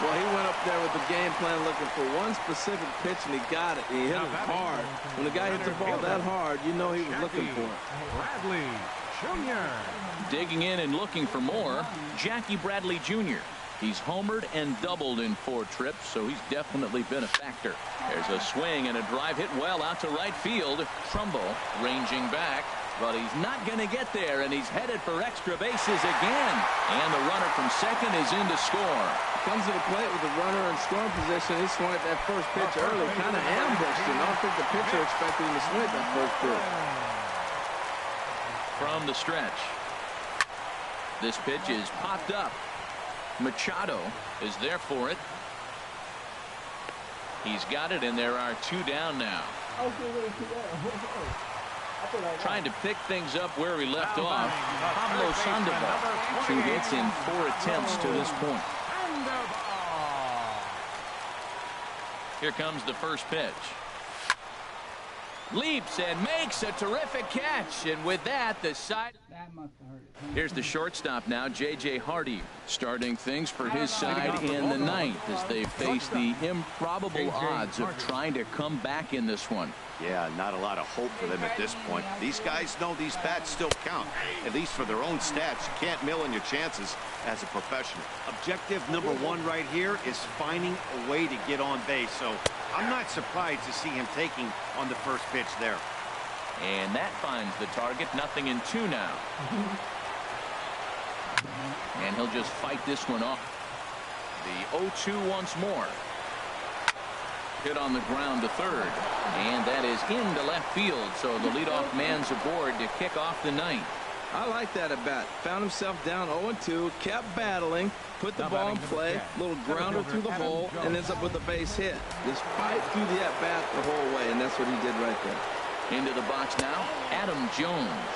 Well, he went up there with the game plan looking for one specific pitch, and he got it. He hit it hard. When the guy hits the ball that hard, you know he was looking for it. Bradley Jr. Digging in and looking for more, Jackie Bradley Jr. He's homered and doubled in 4 trips, so he's definitely been a factor. There's a swing and a drive hit well out to right field. Trumbo ranging back, but he's not going to get there, and he's headed for extra bases again. And the runner from second is in to score. Comes to the plate with the runner in scoring position. He swung at that first pitch early, kind of ambushed him. I don't think the pitcher expected him to swing at that first pitch. From the stretch. This pitch is popped up. Machado is there for it. He's got it, and there are 2 down now. Trying to pick things up where he left off. Pablo Sandoval, 2 hits in 4 attempts to this point. Here comes the first pitch. Leaps and makes a terrific catch, and with that, the side. Here's the shortstop now, J.J. Hardy, starting things for his side in the 9th as they face the improbable odds of trying to come back in this one. Yeah, not a lot of hope for them at this point. These guys know these bats still count, at least for their own stats. You can't mill in your chances as a professional. Objective number 1 right here is finding a way to get on base. So I'm not surprised to see him taking on the first pitch there. And that finds the target. 0-2 now. And he'll just fight this one off. The 0-2 once more. Hit on the ground to third, and that is into left field, so the leadoff man's aboard to kick off the 9th. I like that at bat. Found himself down 0-2, kept battling, put the ball in play, little grounder through the hole, and ends up with a base hit. Just fight through the at bat the whole way, and that's what he did right there. Into the box now, Adam Jones.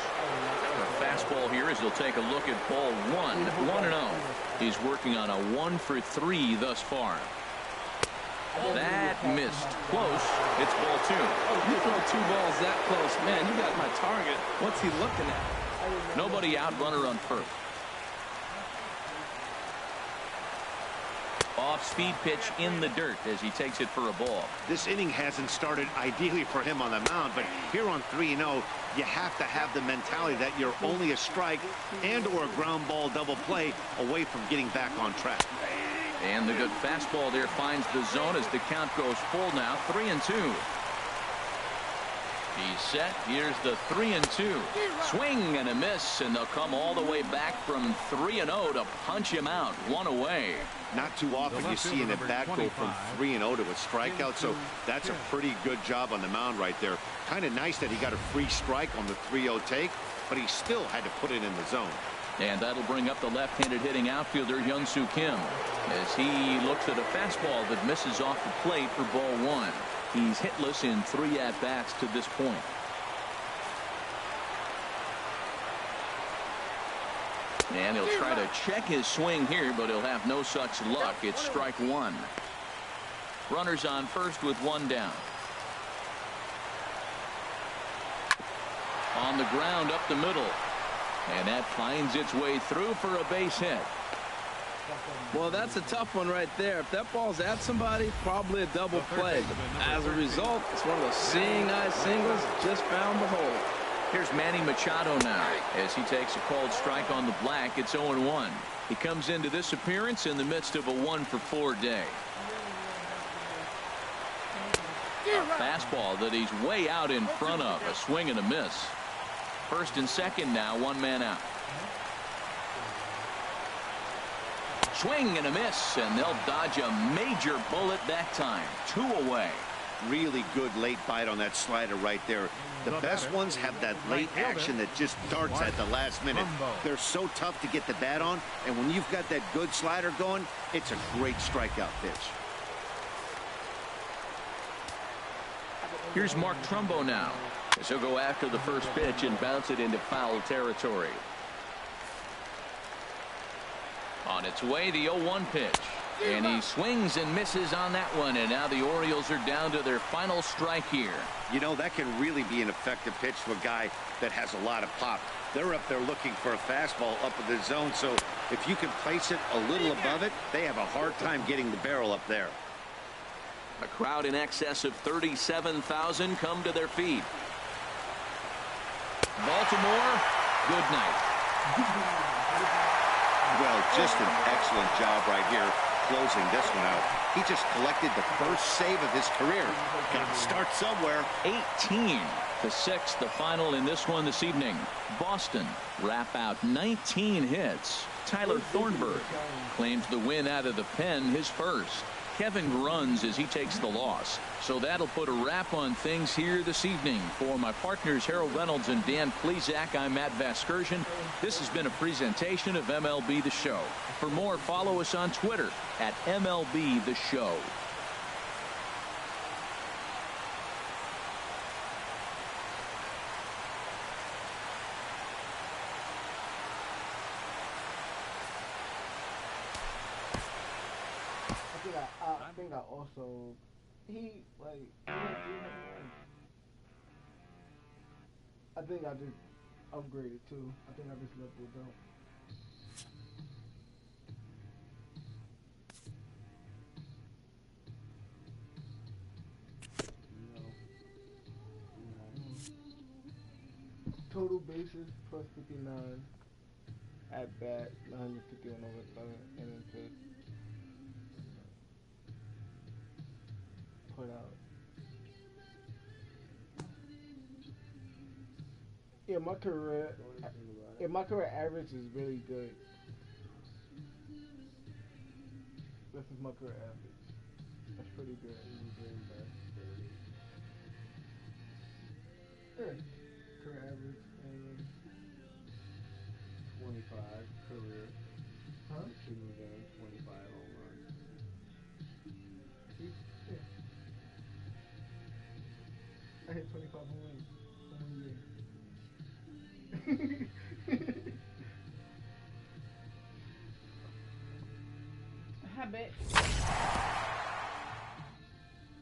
A fastball here as he'll take a look at ball 1, 1-0. He's working on a 1 for 3 thus far. That missed. Close. It's ball 2. You throw 2 balls that close, man, you got my target. What's he looking at? Nobody out, runner on first. Off-speed pitch in the dirt as he takes it for a ball. This inning hasn't started ideally for him on the mound, but here on 3-0, you have to have the mentality that you're only a strike and or a ground ball double play away from getting back on track. And the good fastball there finds the zone as the count goes full now. 3-2. He's set. Here's the 3-2. Swing and a miss, and they'll come all the way back from 3-0 to punch him out. 1 away. Not too often you see an at-bat go from 3-0 to a strikeout, so that's a pretty good job on the mound right there. Kind of nice that he got a free strike on the 3-0 take, but he still had to put it in the zone. And that'll bring up the left-handed hitting outfielder Hyun-Soo Kim as he looks at a fastball that misses off the plate for ball 1. He's hitless in 3 at-bats to this point. And he'll try to check his swing here, but he'll have no such luck. It's strike 1. Runners on first with 1 down. On the ground up the middle. And that finds its way through for a base hit. Well, that's a tough one right there. If that ball's at somebody, probably a double play. As a result, it's one of those seeing eye singles. Just found the hole. Here's Manny Machado now as he takes a called strike on the black. It's 0-1. He comes into this appearance in the midst of a 1 for 4 day. A fastball that he's way out in front of. A swing and a miss. First and second now, 1 man out. Swing and a miss, and they'll dodge a major bullet that time. 2 away. Really good late bite on that slider right there. The best ones have that late action that just darts at the last minute. They're so tough to get the bat on, and when you've got that good slider going, it's a great strikeout pitch. Here's Mark Trumbo now. So he'll go after the first pitch and bounce it into foul territory. On its way, the 0-1 pitch. And he swings and misses on that one. And now the Orioles are down to their final strike here. You know, that can really be an effective pitch to a guy that has a lot of pop. They're up there looking for a fastball up in the zone. So if you can place it a little above it, they have a hard time getting the barrel up there. A crowd in excess of 37,000 come to their feet. Baltimore, good night. Well, just an excellent job right here closing this one out. He just collected the first save of his career. Got to start somewhere. 18-6, the final in this one this evening. Boston wrap out 19 hits. Tyler Thornburg claims the win out of the pen, his first. Kevin gruns as he takes the loss. So that'll put a wrap on things here this evening. For my partners Harold Reynolds and Dan Plesac, I'm Matt Vasgersian. This has been a presentation of MLB The Show. For more, follow us on Twitter at MLB The Show. I think I also I think I just upgraded too. I think I just left it down. Total bases plus 59. At bat 151 over 7 innings pitched. Put out. Yeah, my career average is really good. This is my career average. That's pretty good. Yeah, career average and 25 career. Huh? 25 home runs. Yeah. I hit 25 home runs in 1 year. Habit.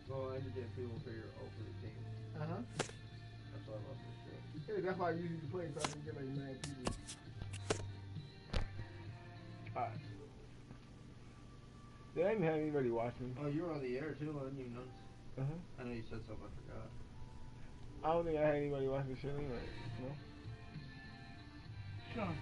Well, and you get people for your open team. Uh-huh. That's why I love this show. Yeah, that's why I usually play, so I can get like mad people. Alright. They didn't have anybody watching. Oh, you were on the air too, weren't you? Uh-huh. I know you said something, I forgot. I don't think I had anybody watching the show anyway. No? Sure.